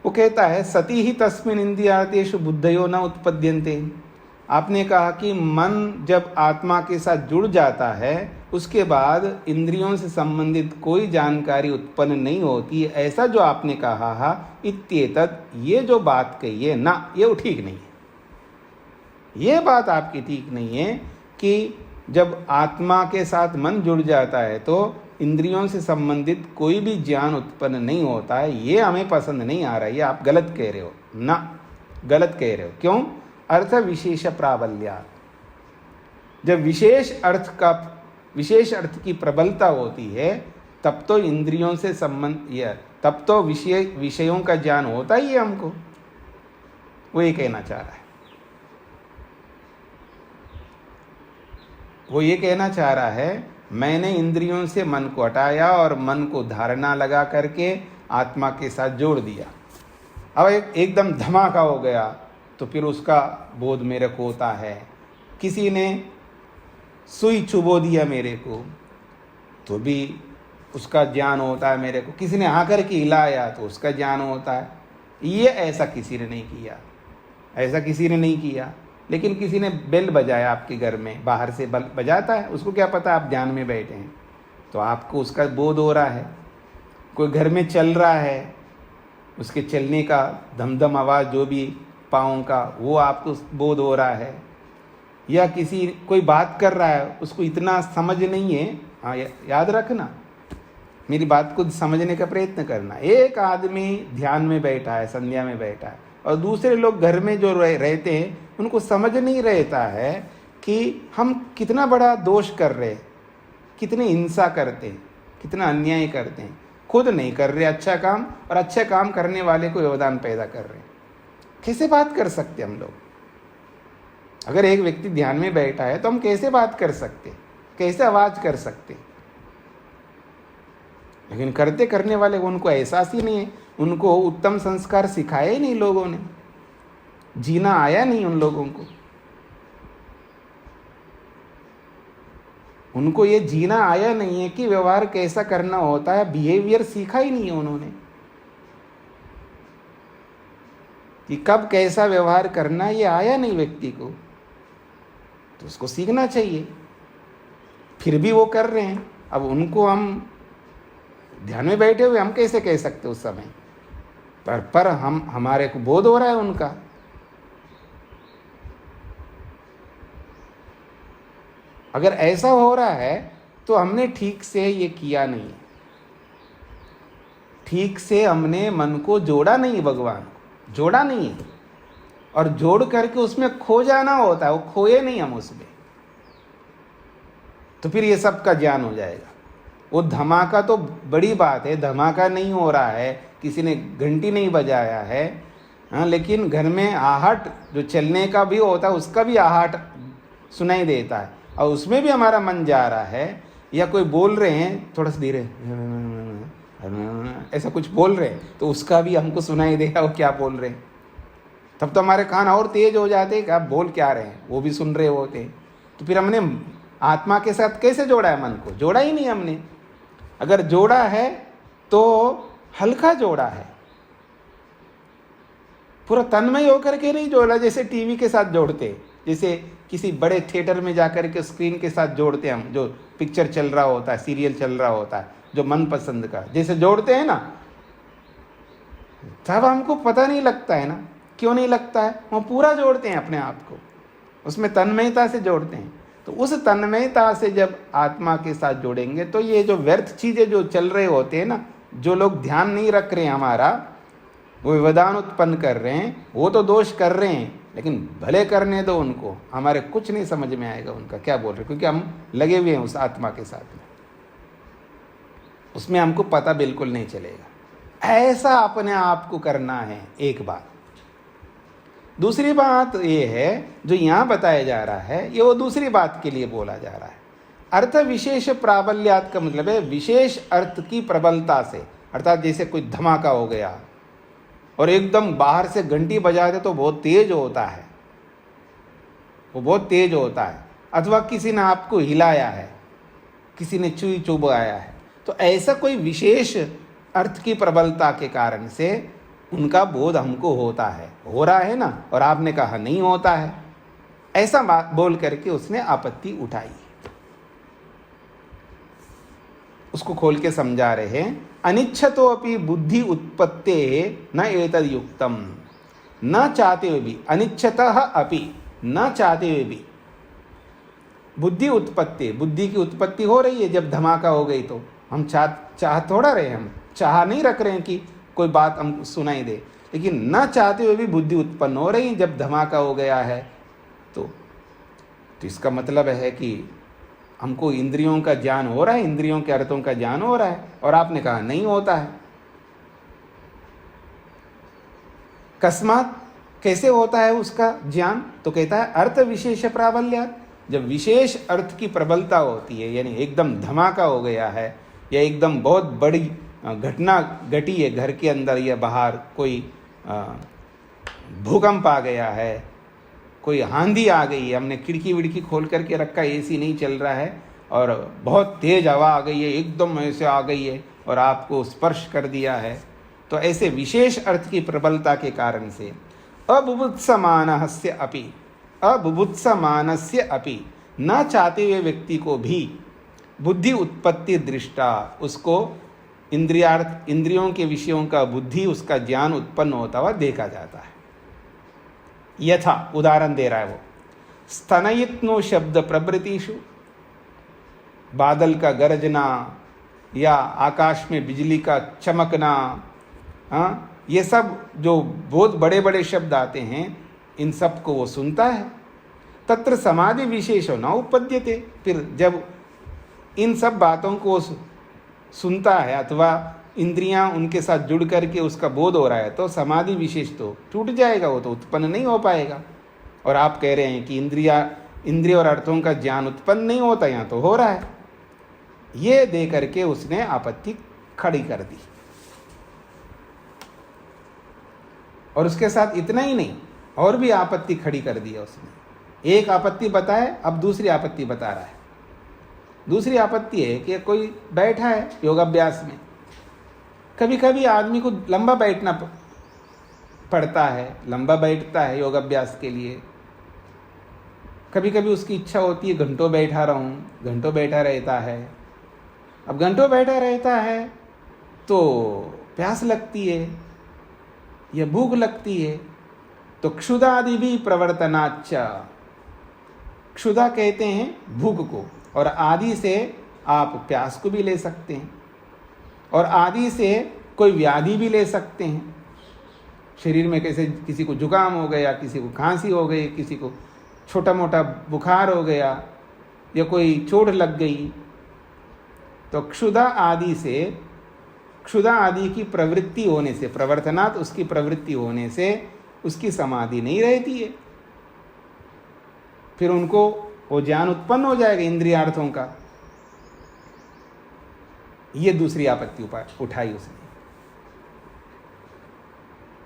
वो कहता है सति ही तस्मिन इंद्रियार्थेषु बुद्धयो न उत्पद्यन्ते। आपने कहा कि मन जब आत्मा के साथ जुड़ जाता है उसके बाद इंद्रियों से संबंधित कोई जानकारी उत्पन्न नहीं होती, ऐसा जो आपने कहा इत्येतत्, ये जो बात कही है ना, ये ठीक नहीं है। ये बात आपकी ठीक नहीं है कि जब आत्मा के साथ मन जुड़ जाता है तो इंद्रियों से संबंधित कोई भी ज्ञान उत्पन्न नहीं होता है। ये हमें पसंद नहीं आ रहा है, ये आप गलत कह रहे हो ना, गलत कह रहे हो। क्यों? अर्थ विशेष प्राबल्या। जब विशेष अर्थ की प्रबलता होती है तब तो इंद्रियों से संबंध, तब तो विषयों का ज्ञान होता ही है हमको। वो ये कहना चाह रहा है, वो ये कहना चाह रहा है मैंने इंद्रियों से मन को हटाया और मन को धारणा लगा करके आत्मा के साथ जोड़ दिया। अब एकदम धमाका हो गया तो फिर उसका बोध मेरे को होता है। किसी ने सुई चुबो दिया मेरे को तो भी उसका ज्ञान होता है मेरे को। किसी ने आकर के हिलाया तो उसका ज्ञान होता है। ये ऐसा किसी ने नहीं किया, ऐसा किसी ने नहीं किया। लेकिन किसी ने बेल बजाया आपके घर में, बाहर से बल बजाता है, उसको क्या पता आप ध्यान में बैठे हैं, तो आपको उसका बोध हो रहा है। कोई घर में चल रहा है, उसके चलने का धमधम आवाज़ जो भी पाँव का, वो आपको बोध हो रहा है। या कोई बात कर रहा है, उसको इतना समझ नहीं है। हाँ, याद रखना, मेरी बात को समझने का प्रयत्न करना। एक आदमी ध्यान में बैठा है, संध्या में बैठा है, और दूसरे लोग घर में जो रहते हैं उनको समझ नहीं रहता है कि हम कितना बड़ा दोष कर रहे हैं, कितनी हिंसा करते हैं, कितना अन्याय करते हैं। खुद नहीं कर रहे अच्छा काम, और अच्छा काम करने वाले को योगदान पैदा कर रहे हैं। कैसे बात कर सकते हम लोग? अगर एक व्यक्ति ध्यान में बैठा है तो हम कैसे बात कर सकते, कैसे आवाज कर सकते? लेकिन करने वाले को उनको एहसास ही नहीं है। उनको उत्तम संस्कार सिखाए ही नहीं लोगों ने, जीना आया नहीं उन लोगों को। उनको ये जीना आया नहीं है कि व्यवहार कैसा करना होता है, बिहेवियर सीखा ही नहीं है उन्होंने कि कब कैसा व्यवहार करना है, ये आया नहीं व्यक्ति को, तो उसको सीखना चाहिए। फिर भी वो कर रहे हैं। अब उनको हम ध्यान में बैठे हुए हम कैसे कह सकते उस समय, पर हम हमारे को बोध हो रहा है उनका। अगर ऐसा हो रहा है तो हमने ठीक से ये किया नहीं है, ठीक से हमने मन को जोड़ा नहीं, भगवान को जोड़ा नहीं है। और जोड़ करके उसमें खो जाना होता है, वो खोए नहीं हम उसमें, तो फिर ये सब का ज्ञान हो जाएगा। वो धमाका तो बड़ी बात है, धमाका नहीं हो रहा है, किसी ने घंटी नहीं बजाया है, हाँ, लेकिन घर में आहट जो चलने का भी होता है उसका भी आहट सुनाई देता है, और उसमें भी हमारा मन जा रहा है। या कोई बोल रहे हैं थोड़ा सा धीरे, ऐसा कुछ बोल रहे हैं तो उसका भी हमको सुनाई देगा वो क्या बोल रहे हैं, तब तो हमारे कान और तेज हो जाते कि आप बोल क्या रहे हैं, वो भी सुन रहे होते। तो फिर हमने आत्मा के साथ कैसे जोड़ा है मन को? जोड़ा ही नहीं हमने। अगर जोड़ा है तो हल्का जोड़ा है, पूरा तन्मय होकर के नहीं जोड़ा, जैसे टीवी के साथ जोड़ते, जैसे किसी बड़े थिएटर में जाकर के स्क्रीन के साथ जोड़ते हम, जो पिक्चर चल रहा होता है, सीरियल चल रहा होता है, जो मनपसंद का जैसे जोड़ते हैं ना, तब हमको पता नहीं लगता है ना। क्यों नहीं लगता है? वो पूरा जोड़ते हैं अपने आप को, उसमें तन्मयता से जोड़ते हैं। तो उस तन्मयता से जब आत्मा के साथ जोड़ेंगे तो ये जो व्यर्थ चीज़ें जो चल रहे होते हैं ना, जो लोग ध्यान नहीं रख रहे हैं हमारा, वो व्यवधान उत्पन्न कर रहे हैं, वो तो दोष कर रहे हैं, लेकिन भले करने दो उनको, हमारे कुछ नहीं समझ में आएगा उनका क्या बोल रहे, क्योंकि हम लगे हुए हैं उस आत्मा के साथ में, उसमें हमको पता बिल्कुल नहीं चलेगा। ऐसा अपने आप को करना है, एक बात। दूसरी बात ये है जो यहाँ बताया जा रहा है, ये वो दूसरी बात के लिए बोला जा रहा है। अर्थ विशेष प्राबल्यात का मतलब है विशेष अर्थ की प्रबलता से, अर्थात जैसे कोई धमाका हो गया और एकदम बाहर से घंटी बजा दे तो बहुत तेज होता है, वो बहुत तेज होता है। अथवा किसी ने आपको हिलाया है, किसी ने चुई चुभाया है, तो ऐसा कोई विशेष अर्थ की प्रबलता के कारण से उनका बोध हमको होता है, हो रहा है ना। और आपने कहा नहीं होता है, ऐसा बात बोल करके उसने आपत्ति उठाई। उसको खोल के समझा रहे हैं, अनिच्छतो अपि बुद्धि उत्पत्ते न एतद युक्तम, न चाहते हुए भी, अनिच्छतः अपि, न चाहते हुए भी, बुद्धि उत्पत्ति, बुद्धि की उत्पत्ति हो रही है। जब धमाका हो गई तो हम चाह थोड़ा रहे, हम चाह नहीं रख रहे हैं कि कोई बात हम सुनाई दे, लेकिन न चाहते हुए भी बुद्धि उत्पन्न हो रही है जब धमाका हो गया है। तो इसका मतलब है कि हमको इंद्रियों का ज्ञान हो रहा है, इंद्रियों के अर्थों का ज्ञान हो रहा है, और आपने कहा नहीं होता है। कस्मात, कैसे होता है उसका ज्ञान? तो कहता है अर्थ विशेष प्राबल्यात, जब विशेष अर्थ की प्रबलता होती है, यानी एकदम धमाका हो गया है या एकदम बहुत बड़ी घटना घटी है घर के अंदर या बाहर, कोई भूकंप आ गया है, कोई आंधी आ गई है, हमने खिड़की विड़की खोल करके रखा, एसी नहीं चल रहा है और बहुत तेज हवा आ गई है, एकदम ऐसे आ गई है और आपको स्पर्श कर दिया है, तो ऐसे विशेष अर्थ की प्रबलता के कारण से अबुभुत्समानस्य अपि, अबुभुत्समानस्य अपि, न चाहते हुए व्यक्ति को भी बुद्धि उत्पत्ति दृष्टा, उसको इंद्रियों के विषयों का बुद्धि, उसका ज्ञान उत्पन्न होता हुआ देखा जाता है। यथा, उदाहरण दे रहा है वो, स्तनयित्नो शब्द प्रवृत्तिषु, बादल का गरजना या आकाश में बिजली का चमकना, हाँ, ये सब जो बहुत बड़े बड़े शब्द आते हैं, इन सब को वो सुनता है। तत्र समाधि विशेषो न उपपद्यते, फिर जब इन सब बातों को सुनता है अथवा इंद्रियां उनके साथ जुड़ करके उसका बोध हो रहा है, तो समाधि विशेष तो टूट जाएगा, वो तो उत्पन्न नहीं हो पाएगा। और आप कह रहे हैं कि इंद्रिय और अर्थों का ज्ञान उत्पन्न नहीं होता, यहाँ तो हो रहा है। ये दे करके उसने आपत्ति खड़ी कर दी। और उसके साथ इतना ही नहीं, और भी आपत्ति खड़ी कर दी है उसने। एक आपत्ति बताए, अब दूसरी आपत्ति बता रहा है। दूसरी आपत्ति है कि कोई बैठा है योगाभ्यास में, कभी कभी आदमी को लंबा बैठना पड़ता है, लंबा बैठता है योगाभ्यास के लिए, कभी कभी उसकी इच्छा होती है घंटों बैठा रहूं, घंटों बैठा रहता है। अब घंटों बैठा रहता है तो प्यास लगती है या भूख लगती है, तो क्षुधादि भी प्रवर्तनाच्च, क्षुधा कहते हैं भूख को, और आदि से आप प्यास को भी ले सकते हैं, और आदि से कोई व्याधि भी ले सकते हैं। शरीर में कैसे किसी को जुकाम हो गया, किसी को खांसी हो गई, किसी को छोटा मोटा बुखार हो गया या कोई चोट लग गई, तो क्षुधा आदि से, क्षुधा आदि की प्रवृत्ति होने से, प्रवर्तनात् उसकी प्रवृत्ति होने से उसकी समाधि नहीं रहती है, फिर उनको वो ज्ञान उत्पन्न हो जाएगा इंद्रियार्थों का। ये दूसरी आपत्ति उठाई उसने।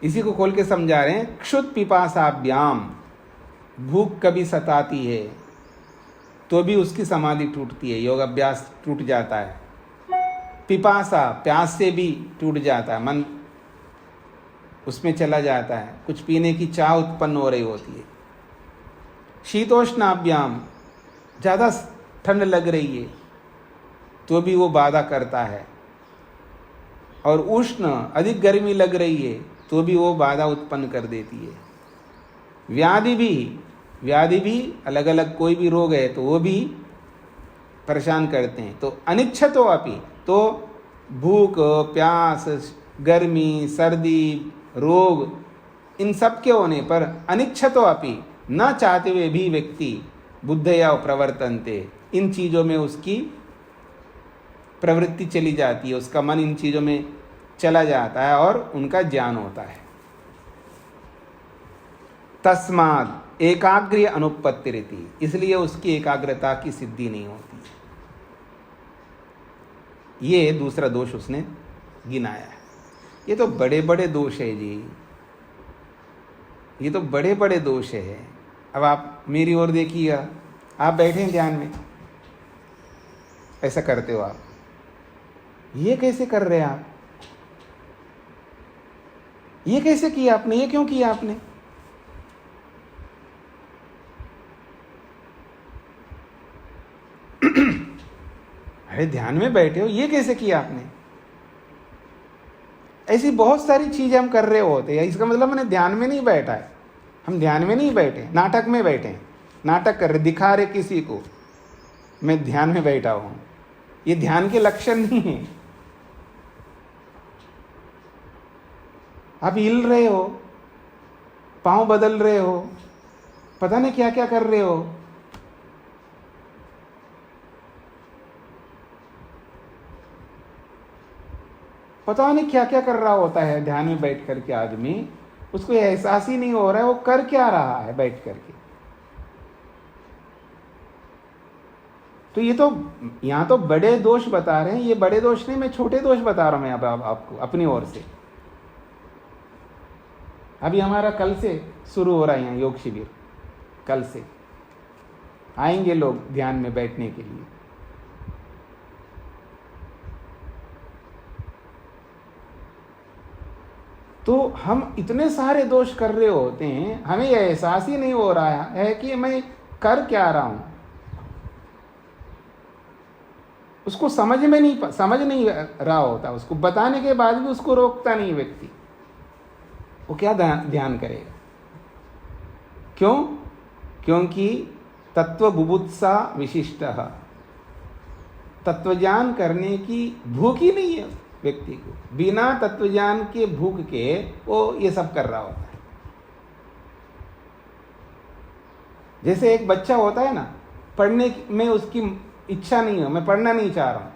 इसी को खोल के समझा रहे हैं, क्षुत पिपासाभ्याम, भूख कभी सताती है तो भी उसकी समाधि टूटती है, योग अभ्यास टूट जाता है। पिपासा, प्यास से भी टूट जाता है, मन उसमें चला जाता है, कुछ पीने की चाह उत्पन्न हो रही होती है। शीतोष्णाभ्याम, ज़्यादा ठंड लग रही है तो भी वो बाधा करता है, और उष्ण, अधिक गर्मी लग रही है तो भी वो बाधा उत्पन्न कर देती है। व्याधि भी अलग अलग, कोई भी रोग है तो वो भी परेशान करते हैं। तो अनिच्छतो अपि, तो भूख, प्यास, गर्मी, सर्दी, रोग, इन सब के होने पर अनिच्छतो अपि, न चाहते हुए भी व्यक्ति बुद्धया प्रवर्तन्ते, इन चीज़ों में उसकी प्रवृत्ति चली जाती है, उसका मन इन चीज़ों में चला जाता है और उनका ज्ञान होता है। तस्माद् एकाग्र्य अनुपत्तिरिति, इसलिए उसकी एकाग्रता की सिद्धि नहीं होती। ये दूसरा दोष उसने गिनाया है। ये तो बड़े बड़े दोष है जी, ये तो बड़े बड़े दोष है। अब आप मेरी ओर देखिएगा, आप बैठे हैं ध्यान में, ऐसा करते हो आप, ये कैसे कर रहे हैं आप, ये कैसे किया आपने, ये क्यों किया आपने? अरे ध्यान में बैठे हो, ये कैसे किया आपने? ऐसी बहुत सारी चीजें हम कर रहे होते हैं। इसका मतलब मैंने ध्यान में नहीं बैठा है, हम ध्यान में नहीं बैठे, नाटक में बैठे हैं, नाटक कर रहे, दिखा रहे किसी को मैं ध्यान में बैठा हूं। ये ध्यान के लक्षण नहीं है। आप हिल रहे हो, पांव बदल रहे हो, पता नहीं क्या क्या कर रहे हो, पता नहीं क्या क्या कर रहा होता है ध्यान में बैठ करके आदमी, उसको एहसास ही नहीं हो रहा है वो कर क्या रहा है बैठ करके। तो ये तो यहाँ तो बड़े दोष बता रहे हैं, ये बड़े दोष नहीं, मैं छोटे दोष बता रहा हूं मैं अब आपको अपनी ओर से। अभी हमारा कल से शुरू हो रहा है यहाँ योग शिविर, कल से आएंगे लोग ध्यान में बैठने के लिए। तो हम इतने सारे दोष कर रहे होते हैं, हमें एहसास ही नहीं हो रहा है कि मैं कर क्या रहा हूं। उसको समझ नहीं रहा होता, उसको बताने के बाद भी उसको रोकता नहीं व्यक्ति, वो क्या ध्यान करेगा? क्यों? क्योंकि तत्व बुभुत्सा विशिष्ट, तत्वज्ञान करने की भूख ही नहीं है व्यक्ति को। बिना तत्वज्ञान के भूख के वो ये सब कर रहा होता है। जैसे एक बच्चा होता है ना, पढ़ने में उसकी इच्छा नहीं है, मैं पढ़ना नहीं चाह रहा हूं,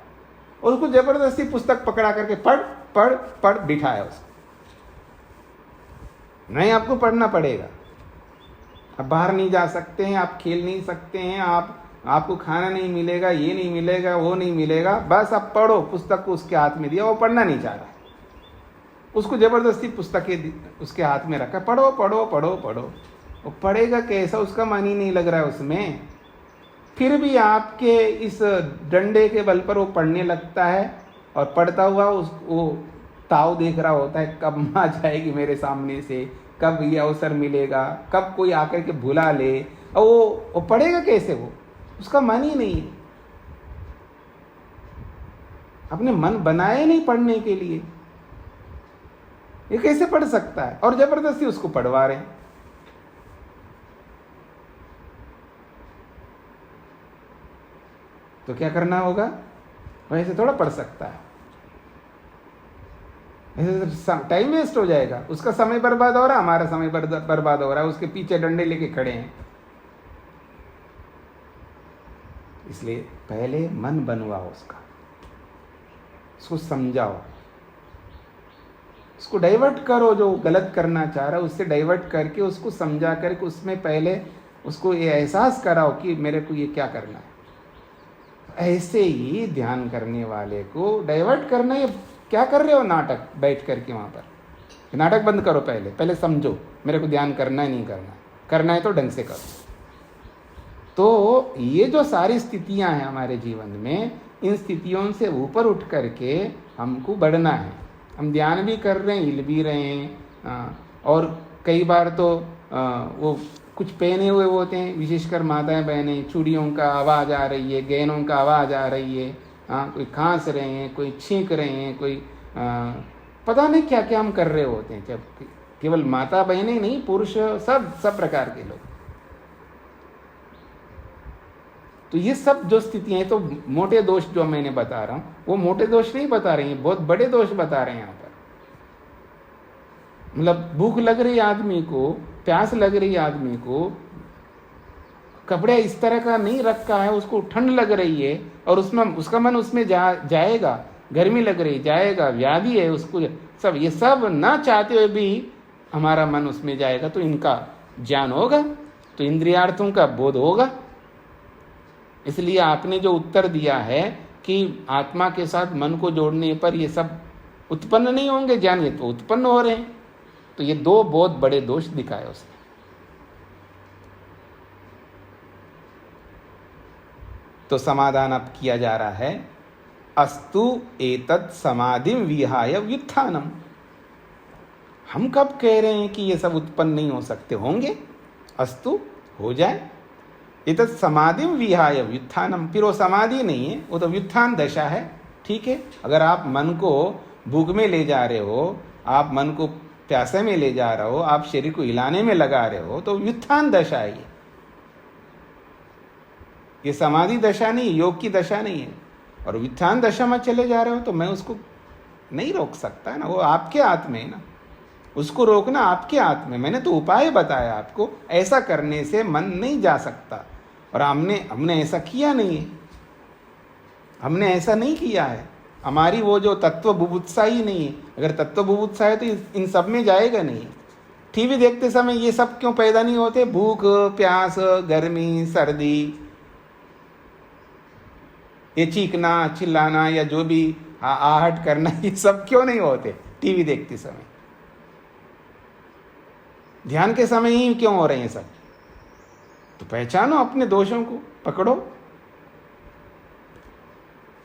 और उसको जबरदस्ती पुस्तक पकड़ा करके पढ़ पढ़ पढ़ बिठाया उसको, नहीं आपको पढ़ना पड़ेगा, आप बाहर नहीं जा सकते हैं, आप खेल नहीं सकते हैं, आपको खाना नहीं मिलेगा, ये नहीं मिलेगा, वो नहीं मिलेगा, बस आप पढ़ो। पुस्तक को उसके हाथ में दिया, वो पढ़ना नहीं चाह रहा, उसको जबरदस्ती पुस्तकें उसके हाथ में रखा, पढ़ो पढ़ो पढ़ो पढ़ो। वो पढ़ेगा कैसा? उसका मन ही नहीं लग रहा है उसमें, फिर भी आपके इस डंडे के बल पर वो पढ़ने लगता है, और पढ़ता हुआ वो ताव देख रहा होता है कब माँ जाएगी मेरे सामने से, कब ये अवसर मिलेगा, कब कोई आकर के भुला ले, और वो पढ़ेगा कैसे? वो उसका मन ही नहीं है, अपने मन बनाए नहीं पढ़ने के लिए, ये कैसे पढ़ सकता है? और जबरदस्ती उसको पढ़वा रहे हैं। तो क्या करना होगा? वैसे थोड़ा पढ़ सकता है, ऐसे टाइम वेस्ट हो जाएगा, उसका समय बर्बाद हो रहा है, हमारा समय बर्बाद हो रहा है, उसके पीछे डंडे लेके खड़े हैं। इसलिए पहले मन बनवाओ उसका, उसको समझाओ, उसको डाइवर्ट करो, जो गलत करना चाह रहा है उससे डाइवर्ट करके उसको समझा करके उसमें पहले उसको ये एहसास कराओ कि मेरे को ये क्या करना है। ऐसे ही ध्यान करने वाले को डाइवर्ट करना, ये क्या कर रहे हो नाटक बैठ करके वहाँ पर? नाटक बंद करो, पहले समझो मेरे को ध्यान करना है नहीं करना है, करना है तो ढंग से करो। तो ये जो सारी स्थितियाँ हैं हमारे जीवन में, इन स्थितियों से ऊपर उठ करके हमको बढ़ना है। हम ध्यान भी कर रहे हैं, हिल भी रहे हैं, और कई बार तो वो कुछ पहने हुए होते हैं, विशेषकर माताएं बहनें, चूड़ियों का आवाज़ आ रही है, गहनों का आवाज़ आ रही है, कोई खांस रहे हैं, कोई छींक रहे हैं, कोई पता नहीं क्या क्या हम कर रहे होते हैं। जब केवल माता बहनें नहीं, पुरुष सब प्रकार के लोग। तो ये सब जो स्थितियां हैं, तो मोटे दोष जो मैंने बता रहा हूँ, वो मोटे दोष नहीं बता रहे हैं, बहुत बड़े दोष बता रहे हैं यहाँ पर। मतलब भूख लग रही आदमी को, प्यास लग रही आदमी को, कपड़े इस तरह का नहीं रखा है, उसको ठंड लग रही है और उसमें उसका मन उसमें जाएगा, गर्मी लग रही जाएगा, व्याधि है उसको, सब ये सब ना चाहते हुए भी हमारा मन उसमें जाएगा, तो इनका ज्ञान होगा, तो इंद्रियार्थों का बोध होगा। इसलिए आपने जो उत्तर दिया है कि आत्मा के साथ मन को जोड़ने पर ये सब उत्पन्न नहीं होंगे ज्ञान, ये तो उत्पन्न हो रहे हैं। तो ये दो बहुत बड़े दोष दिखाए उसने। तो समाधान अब किया जा रहा है, अस्तु एतत् समाधिं विहाय व्युत्थानम। हम कब कह रहे हैं कि ये सब उत्पन्न नहीं हो सकते? होंगे, अस्तु हो जाए। एतत् समाधिं विहाय व्युत्थानम, फिर वो समाधि नहीं है, वो तो व्युत्थान दशा है। ठीक है, अगर आप मन को भूख में ले जा रहे हो, आप मन को प्यासे में ले जा रहे हो, आप शरीर को हिलाने में लगा रहे हो, तो व्युत्थान दशा है ये समाधि दशा नहीं, योग की दशा नहीं है। और व्युत्थान दशा में चले जा रहे हो तो मैं उसको नहीं रोक सकता है ना, वो आपके हाथ में है ना, उसको रोकना आपके हाथ में। मैंने तो उपाय बताया आपको, ऐसा करने से मन नहीं जा सकता, और हमने ऐसा किया नहीं है, हमने ऐसा नहीं किया है। हमारी वो जो तत्व बुभुत्सा ही नहीं है। अगर तत्व बुभुत्सा है तो इन सब में जाएगा नहीं। टीवी देखते समय ये सब क्यों पैदा नहीं होते? भूख, प्यास, गर्मी, सर्दी, ये चीखना चिल्लाना या जो भी आहट करना, ये सब क्यों नहीं होते टीवी देखते समय? ध्यान के समय ही क्यों हो रहे हैं सब? तो पहचानो अपने दोषों को, पकड़ो।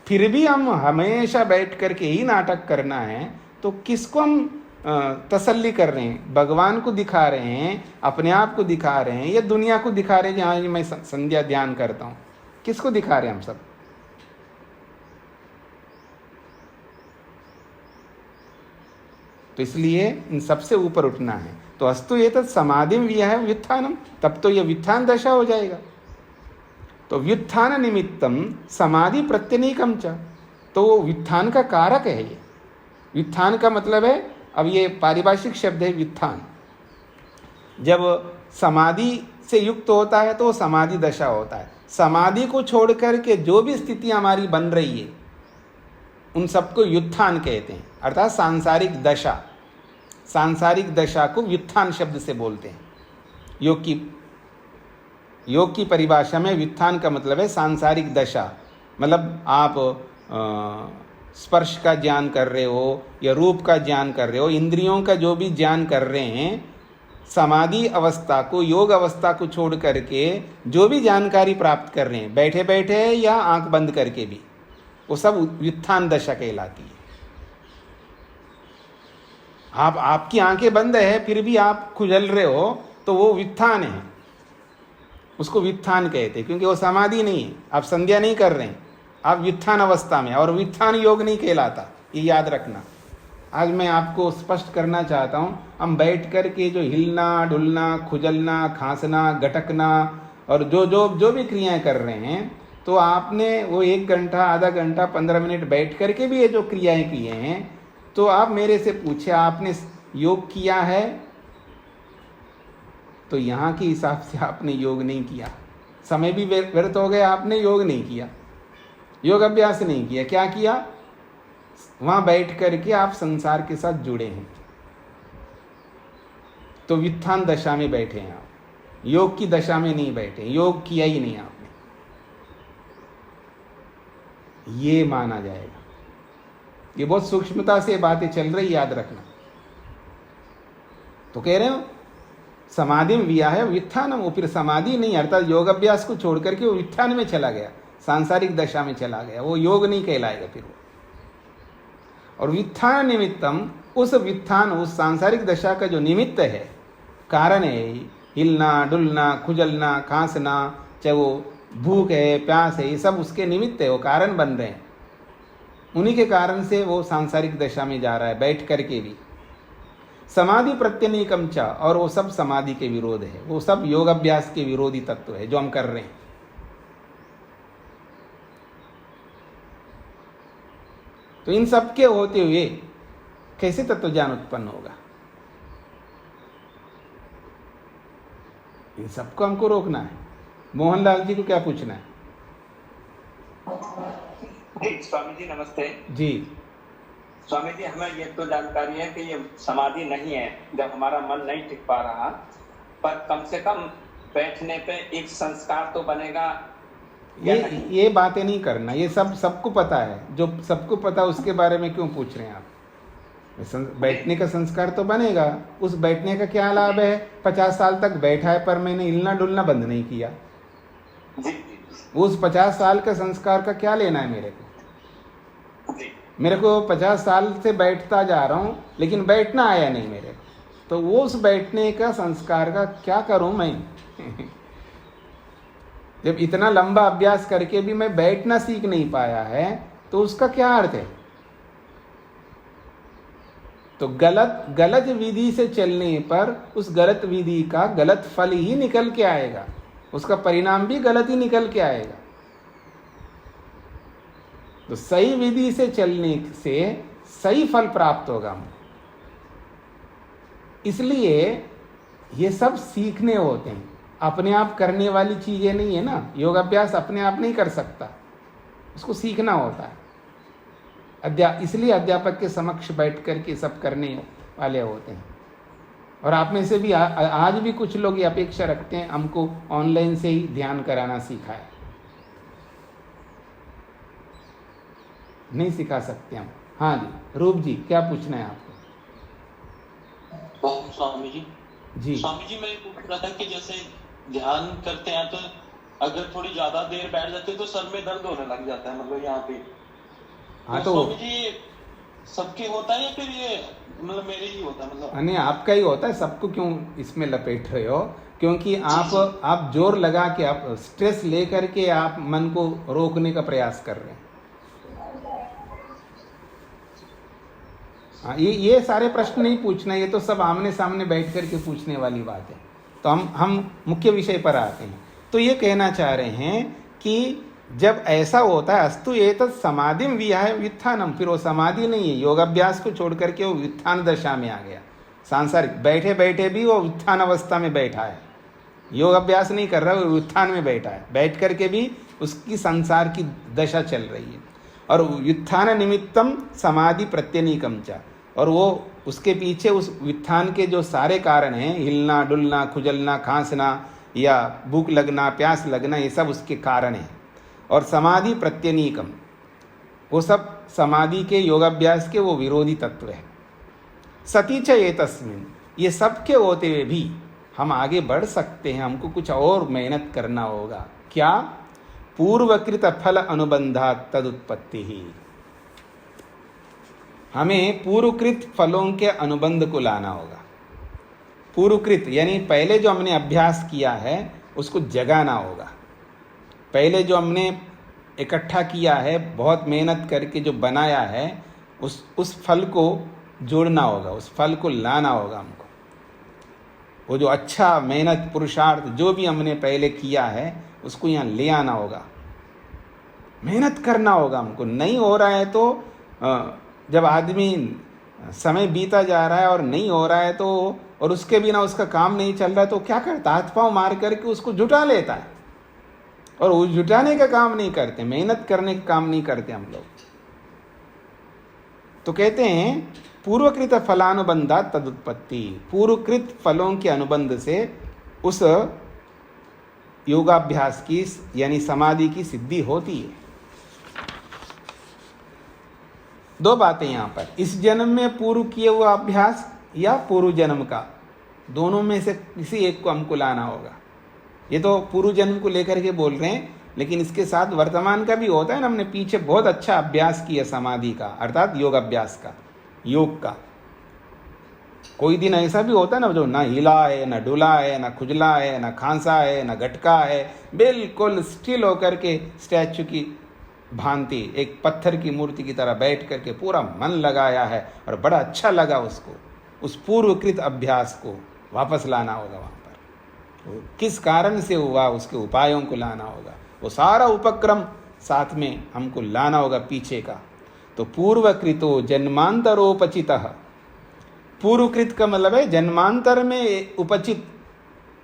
फिर भी हम हमेशा बैठ करके ही नाटक करना है, तो किसको हम तसल्ली कर रहे हैं? भगवान को दिखा रहे हैं, अपने आप को दिखा रहे हैं, या दुनिया को दिखा रहे हैं जहाँ मैं संध्या ध्यान करता हूँ? किसको दिखा रहे हैं हम सब? तो इसलिए इन सबसे ऊपर उठना है। तो अस्तु एतत् समाधिं विहाय व्युत्थानम, तब तो यह व्युत्थान दशा हो जाएगा। तो व्युत्थान निमित्तम समाधि प्रत्यनीकम च, तो वो व्युत्थान का कारक है। ये व्युत्थान का मतलब है, अब ये पारिभाषिक शब्द है व्युत्थान। जब समाधि से युक्त होता है तो समाधि दशा होता है। समाधि को छोड़ करके जो भी स्थिति हमारी बन रही है उन सबको व्युत्थान कहते हैं, अर्थात सांसारिक दशा। सांसारिक दशा को व्युत्थान शब्द से बोलते हैं। योग की परिभाषा में व्युत्थान का मतलब है सांसारिक दशा। मतलब आप स्पर्श का ज्ञान कर रहे हो या रूप का ज्ञान कर रहे हो, इंद्रियों का जो भी ज्ञान कर रहे हैं, समाधि अवस्था को, योग अवस्था को छोड़ करके जो भी जानकारी प्राप्त कर रहे हैं, बैठे बैठे या आंख बंद करके भी, वो सब व्युत्थान दशा कहलाती है। आपकी आंखें बंद है फिर भी आप खुजल रहे हो तो वो व्युत्थान है, उसको व्युत्थान कहते हैं, क्योंकि वो समाधि नहीं है, आप संध्या नहीं कर रहे हैं, आप व्युत्थान अवस्था में। और व्युत्थान योग नहीं कहलाता, ये याद रखना। आज मैं आपको स्पष्ट करना चाहता हूँ, हम बैठ कर के जो हिलना डुलना खुजलना खांसना गटकना और जो भी क्रियाएं कर रहे हैं, तो आपने वो 1 घंटा आधा घंटा 15 मिनट बैठ करके भी ये जो क्रियाएं किए हैं, तो आप मेरे से पूछे आपने योग किया है? तो यहाँ के हिसाब से आपने योग नहीं किया, समय भी व्यर्थ हो गया, आपने योग नहीं किया, योग अभ्यास नहीं किया। क्या किया? वहां बैठ करके आप संसार के साथ जुड़े हैं, तो व्युत्थान दशा में बैठे हैं आप, योग की दशा में नहीं बैठे, योग किया ही नहीं आपने, ये माना जाएगा। ये बहुत सूक्ष्मता से बातें चल रही, याद रखना। तो कह रहे हो समाधि में विया है व्युत्थानम, वो फिर समाधि नहीं, अर्थात योग अभ्यास को छोड़ करके वो व्युत्थान में चला गया, सांसारिक दशा में चला गया, वो योग नहीं कहलाएगा फिर वो। और व्युत्थान निमित्तम, उस व्युत्थान उस सांसारिक दशा का जो निमित्त है, कारण है, हिलना डुलना खुजलना खांसना, चाहे वो भूख है प्यास है, ये सब उसके निमित्त है, वो कारण बन रहे हैं, उन्हीं के कारण से वो सांसारिक दशा में जा रहा है बैठ करके भी। समाधि प्रत्यनीकम च, और वो सब समाधि के विरोध है, वो सब योग अभ्यास के विरोधी तत्व है जो हम कर रहे हैं। तो इन सब के होते हुए कैसे तत्व ज्ञान उत्पन्न होगा? इन सबको हमको रोकना है। मोहनलाल जी को क्या पूछना है? जी स्वामी जी नमस्ते। जी स्वामी जी, हमें ये तो जानकारी है कि ये समाधि नहीं है, जब हमारा मन नहीं टिक पा रहा, पर कम से कम बैठने पे एक संस्कार तो बनेगा। ये बातें नहीं करना, ये सबको पता है, जो सबको पता उसके बारे में क्यों पूछ रहे हैं आप? बैठने का संस्कार तो बनेगा, उस बैठने का क्या लाभ है? 50 साल तक बैठा है पर मैंने हिलना डुलना बंद नहीं किया, उस 50 साल का संस्कार का क्या लेना है मेरे को? मेरे को 50 साल से बैठता जा रहा हूँ लेकिन बैठना आया नहीं मेरे को, तो वो उस बैठने का संस्कार का क्या करूँ मैं? जब इतना लंबा अभ्यास करके भी मैं बैठना सीख नहीं पाया है तो उसका क्या अर्थ है? तो गलत विधि से चलने पर उस गलत विधि का गलत फल ही निकल के आएगा, उसका परिणाम भी गलत ही निकल के आएगा। तो सही विधि से चलने से सही फल प्राप्त होगा हमको। इसलिए ये सब सीखने होते हैं, अपने आप करने वाली चीजें नहीं है ना। योग अभ्यास अपने आप नहीं कर सकता, उसको सीखना होता है। इसलिए अध्यापक के समक्ष बैठ करके सब करने वाले होते हैं। और आप में से भी आज भी कुछ लोग ये अपेक्षा रखते हैं हमको ऑनलाइन से ही ध्यान कराना सिखाए। नहीं सिखा सकते हम। हाँ जी, रूप जी क्या पूछना है आपको? ओम स्वामी जी। जी स्वामी जी, मैं पूछ रहा था कि जैसे ध्यान करते हैं तो अगर थोड़ी ज्यादा देर बैठ जाते तो सर में दर्द होने लग जाता है, मतलब यहाँ पे। हाँ तो स्वामी जी सबके होता है या फिर ये मतलब मेरे ही होता है? मतलब नहीं, आपका ही होता है, सबको क्यों इसमें लपेट रहे हो? क्योंकि आप जोर लगा के, आप स्ट्रेस लेकर के आप मन को रोकने का प्रयास कर रहे हैं। हाँ, ये सारे प्रश्न नहीं पूछना, ये तो सब आमने सामने बैठ करके पूछने वाली बात है। तो हम मुख्य विषय पर आते हैं। तो ये कहना चाह रहे हैं कि जब ऐसा होता है, अस्तु एतत् समाधिम विहाय व्युत्थानम, फिर वो समाधि नहीं है, योगाभ्यास को छोड़ करके वो व्युत्थान दशा में आ गया। सांसारिक बैठे बैठे भी वो व्युत्थान अवस्था में बैठा है, योग अभ्यास नहीं कर रहा, वो व्युत्थान में बैठा है, बैठ करके भी उसकी संसार की दशा चल रही है। और व्युत्थान निमित्तम समाधि प्रत्यनीकम च, और वो उसके पीछे उस व्युत्थान के जो सारे कारण हैं, हिलना डुलना खुजलना खांसना या भूख लगना प्यास लगना, ये सब उसके कारण हैं। और समाधि प्रत्यनीकम, वो सब समाधि के योगाभ्यास के वो विरोधी तत्व है। सती च एतस्मिन्, ये सब के होते हुए भी हम आगे बढ़ सकते हैं, हमको कुछ और मेहनत करना होगा। क्या? पूर्वकृत फल अनुबंधात तदुत्पत्ति ही। हमें पूर्वकृत फलों के अनुबंध को लाना होगा। पूर्वकृत यानी पहले जो हमने अभ्यास किया है उसको जगाना होगा। पहले जो हमने इकट्ठा किया है, बहुत मेहनत करके जो बनाया है, उस फल को जोड़ना होगा, उस फल को लाना होगा हमको। वो जो अच्छा मेहनत पुरुषार्थ जो भी हमने पहले किया है उसको यहाँ ले आना होगा, मेहनत करना होगा हमको। नहीं हो रहा है तो जब आदमी समय बीता जा रहा है और नहीं हो रहा है तो, और उसके बिना उसका काम नहीं चल रहा है तो क्या करता? हाथ पांव मार करके उसको जुटा लेता है, और उस जुटाने का काम नहीं करते, मेहनत करने का काम नहीं करते हम लोग। तो कहते हैं पूर्वकृत फलानुबंधा तदुत्पत्ति, पूर्वकृत फलों के अनुबंध से उस योगाभ्यास की यानी समाधि की सिद्धि होती है। दो बातें यहाँ पर, इस जन्म में पूर्व किए हुआ अभ्यास या पूर्व जन्म का, दोनों में से किसी एक को हमको लाना होगा। ये तो पूर्व जन्म को लेकर के बोल रहे हैं, लेकिन इसके साथ वर्तमान का भी होता है ना। हमने पीछे बहुत अच्छा अभ्यास किया समाधि का, अर्थात योग अभ्यास का, योग का। कोई दिन ऐसा भी होता है ना जो ना हिला है, ना डुला है, ना खुजला है, ना खांसा है, ना गटका है, बिल्कुल स्टिल होकर के स्टैचू की भांति एक पत्थर की मूर्ति की तरह बैठ करके पूरा मन लगाया है और बड़ा अच्छा लगा उसको। उस पूर्वकृत अभ्यास को वापस लाना होगा वहाँ पर। वो किस कारण से हुआ उसके उपायों को लाना होगा, वो सारा उपक्रम साथ में हमको लाना होगा पीछे का। तो पूर्वकृतो जन्मांतरोपचितः, पूर्वकृत का मतलब है जन्मांतर में उपचित,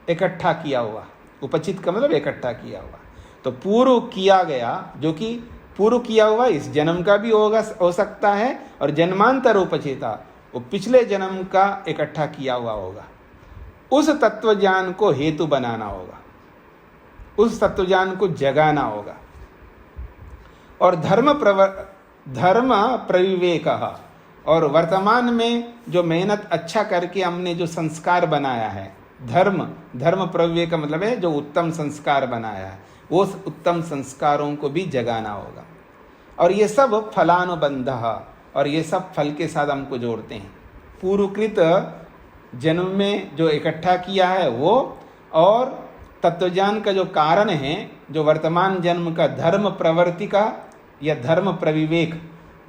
इकट्ठा किया हुआ। उपचित का मतलब इकट्ठा किया हुआ। तो पूर्व किया गया, जो कि पूर्व किया हुआ इस जन्म का भी हो सकता है, और जन्मांतर उपचिता वो पिछले जन्म का इकट्ठा किया हुआ होगा। उस तत्वज्ञान को हेतु बनाना होगा, उस तत्वज्ञान को जगाना होगा। और धर्म प्रविवेक, और वर्तमान में जो मेहनत अच्छा करके हमने जो संस्कार बनाया है, धर्म प्रविवेक का मतलब है जो उत्तम संस्कार बनाया है, वो उत्तम संस्कारों को भी जगाना होगा। और ये सब फलानुबंध, और ये सब फल के साथ हमको जोड़ते हैं। पूर्वकृत जन्म में जो इकट्ठा किया है वो, और तत्वज्ञान का जो कारण है, जो वर्तमान जन्म का धर्म प्रवृत्ति का या धर्म प्रविवेक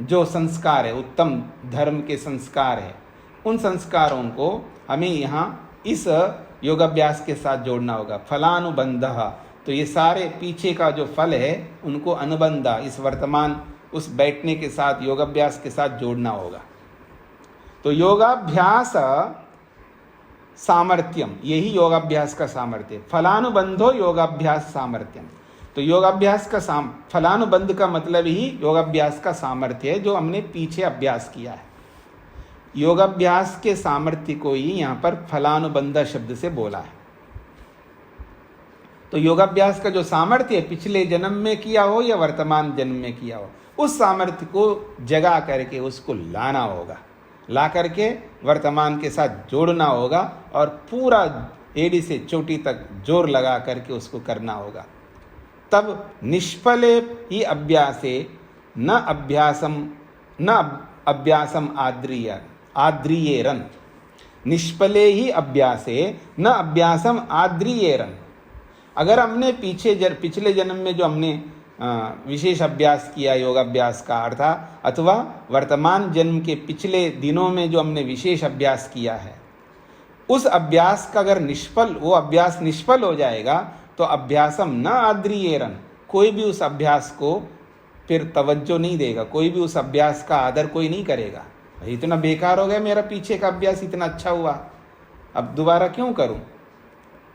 जो संस्कार है, उत्तम धर्म के संस्कार है, उन संस्कारों को हमें यहाँ इस योगाभ्यास के साथ जोड़ना होगा। फलानुबंध, तो ये सारे पीछे का जो फल है उनको अनुबंध, इस वर्तमान उस बैठने के साथ, योगाभ्यास के साथ जोड़ना होगा। तो योगाभ्यास सामर्थ्यम, यही योगाभ्यास का सामर्थ्य। फलानुबंधो योगाभ्यास सामर्थ्यम, तो योगाभ्यास का फलानुबंध का मतलब ही योगाभ्यास का सामर्थ्य है जो हमने पीछे अभ्यास किया है। योगाभ्यास के सामर्थ्य को ही यहाँ पर फलानुबंध शब्द से बोला है। तो योगाभ्यास का जो सामर्थ्य है, पिछले जन्म में किया हो या वर्तमान जन्म में किया हो, उस सामर्थ्य को जगा करके उसको लाना होगा, ला करके वर्तमान के साथ जोड़ना होगा, और पूरा एड़ी से चोटी तक जोर लगा करके उसको करना होगा। तब निष्फले ही अभ्यासे न अभ्यासम आद्रियेरन, निष्फले ही अभ्यासे न अभ्यासम आद्रियेरन। अगर हमने पिछले जन्म में जो हमने विशेष अभ्यास किया योगाभ्यास का, अर्थात अथवा वर्तमान जन्म के पिछले दिनों में जो हमने विशेष अभ्यास किया है, उस अभ्यास का अगर वो अभ्यास निष्फल हो जाएगा तो अभ्यासम न आद्रियेरन, कोई भी उस अभ्यास को फिर तवज्जो नहीं देगा, कोई भी उस अभ्यास का आदर कोई नहीं करेगा। इतना बेकार हो गया मेरा पीछे का अभ्यास, इतना अच्छा हुआ, अब दोबारा क्यों करूं?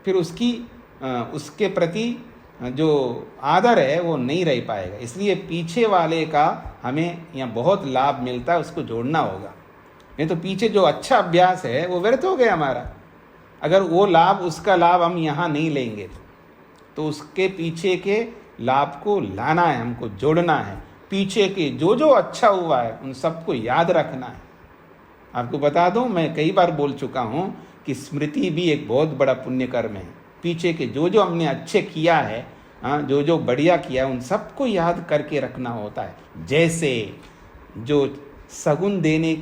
फिर उसके प्रति जो आदर है वो नहीं रह पाएगा। इसलिए पीछे वाले का हमें यहाँ बहुत लाभ मिलता है, उसको जोड़ना होगा। नहीं तो पीछे जो अच्छा अभ्यास है वो व्यर्थ हो गया हमारा। अगर वो लाभ, उसका लाभ हम यहाँ नहीं लेंगे तो उसके पीछे के लाभ को लाना है, हमको जोड़ना है। पीछे के जो अच्छा हुआ है उन सबको याद रखना है, आपको बता दूं, मैं कई बार बोल चुका हूं कि स्मृति भी एक बहुत बड़ा पुण्य कर्म है। पीछे के जो जो हमने अच्छे किया है, हाँ, जो जो बढ़िया किया है, उन सबको याद करके रखना होता है। जैसे जो सगुन देने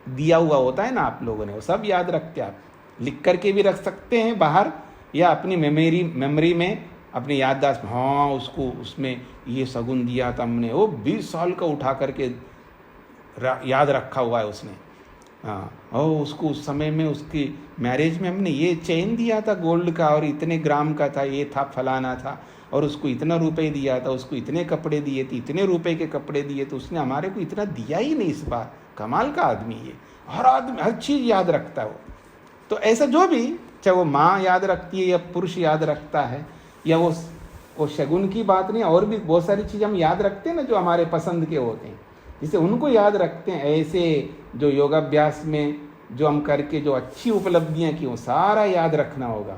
दिया हुआ होता है ना आप लोगों ने, वो सब याद रखते हैं। आप लिख करके भी रख सकते हैं बाहर, या अपनी मेमोरी में, अपनी याददाश्त में, हाँ उसको उसमें ये सगुन दिया था हमने, वो 20 साल का उठा करके याद रखा हुआ है उसने। हाँ, और उसको उस समय में उसकी मैरिज में हमने ये चेन दिया था गोल्ड का, और इतने ग्राम का था, ये था फलाना था, और उसको इतना रुपए दिया था, उसको इतने कपड़े दिए थे, इतने रुपए के कपड़े दिए, तो उसने हमारे को इतना दिया ही नहीं इस बार। कमाल का आदमी ये, हर आदमी हर चीज़ याद रखता है वो। तो ऐसा जो भी, चाहे वो माँ याद रखती है या पुरुष याद रखता है, या वो शगुन की बात नहीं, और भी बहुत सारी चीज़ हम याद रखते हैं ना जो हमारे पसंद के होते हैं, जिसे उनको याद रखते हैं। ऐसे जो योगाभ्यास में जो हम करके जो अच्छी उपलब्धियां की, वो सारा याद रखना होगा,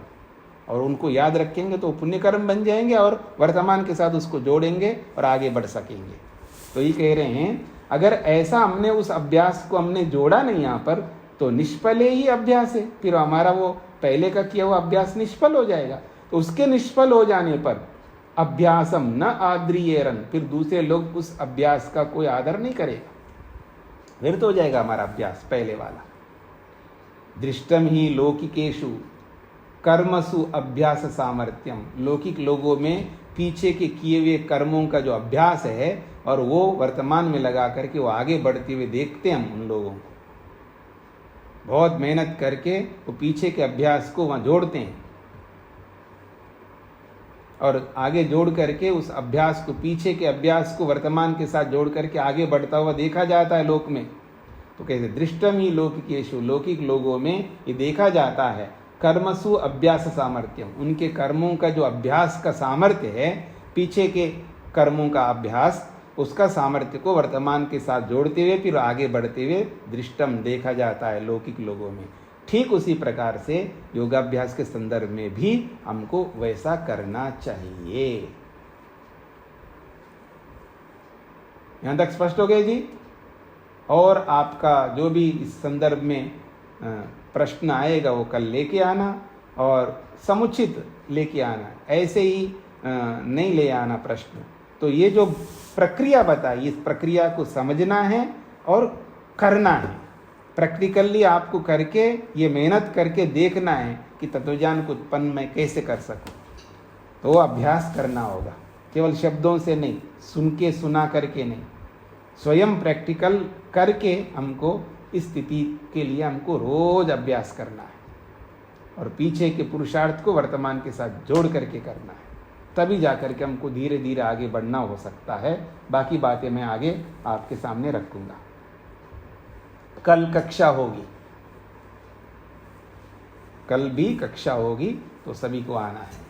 और उनको याद रखेंगे तो पुण्य कर्म बन जाएंगे, और वर्तमान के साथ उसको जोड़ेंगे और आगे बढ़ सकेंगे। तो ये कह रहे हैं, अगर ऐसा हमने उस अभ्यास को हमने जोड़ा नहीं यहाँ पर, तो निष्फल ही अभ्यास है, फिर हमारा वो पहले का किया हुआ अभ्यास निष्फल हो जाएगा। तो उसके निष्फल हो जाने पर अभ्यासम न आद्रियेरन, फिर दूसरे लोग उस अभ्यास का कोई आदर नहीं करेगा, व्यर्थ हो जाएगा हमारा अभ्यास पहले वाला। दृष्टम ही लौकिकेषु कर्मसु अभ्यास सामर्थ्यम, लौकिक लोगों में पीछे के किए हुए कर्मों का जो अभ्यास है, और वो वर्तमान में लगा करके वो आगे बढ़ते हुए देखते हैं हम उन लोगों को। बहुत मेहनत करके वो पीछे के अभ्यास को वहाँ जोड़ते हैं, और आगे जोड़ करके उस अभ्यास को, पीछे के अभ्यास को वर्तमान के साथ जोड़ करके आगे बढ़ता हुआ देखा जाता है लोक में। तो कहते दृष्टम ही लौकिकेषु, लौकिक लोगों में ये देखा जाता है। कर्मसु अभ्यास सामर्थ्यम, उनके कर्मों का जो अभ्यास का सामर्थ्य है, पीछे के कर्मों का अभ्यास, उसका सामर्थ्य को वर्तमान के साथ जोड़ते हुए फिर आगे बढ़ते हुए दृष्टम देखा जाता है लौकिक लोगों में। ठीक उसी प्रकार से योगाभ्यास के संदर्भ में भी हमको वैसा करना चाहिए। यहां तक स्पष्ट हो गए जी? और आपका जो भी इस संदर्भ में प्रश्न आएगा वो कल लेके आना, और समुचित लेके आना, ऐसे ही नहीं ले आना प्रश्न। तो ये जो प्रक्रिया बताई, इस प्रक्रिया को समझना है और करना है। प्रैक्टिकली आपको करके, ये मेहनत करके देखना है कि तत्वज्ञान को उत्पन्न मैं कैसे कर सकूं। तो अभ्यास करना होगा, केवल शब्दों से नहीं, सुन के सुना करके नहीं, स्वयं प्रैक्टिकल करके हमको इस स्थिति के लिए हमको रोज अभ्यास करना है, और पीछे के पुरुषार्थ को वर्तमान के साथ जोड़ करके करना है। तभी जाकर के हमको धीरे धीरे आगे बढ़ना हो सकता है। बाकी बातें मैं आगे आपके सामने रखूंगा। कल कक्षा होगी, कल भी कक्षा होगी, तो सभी को आना है।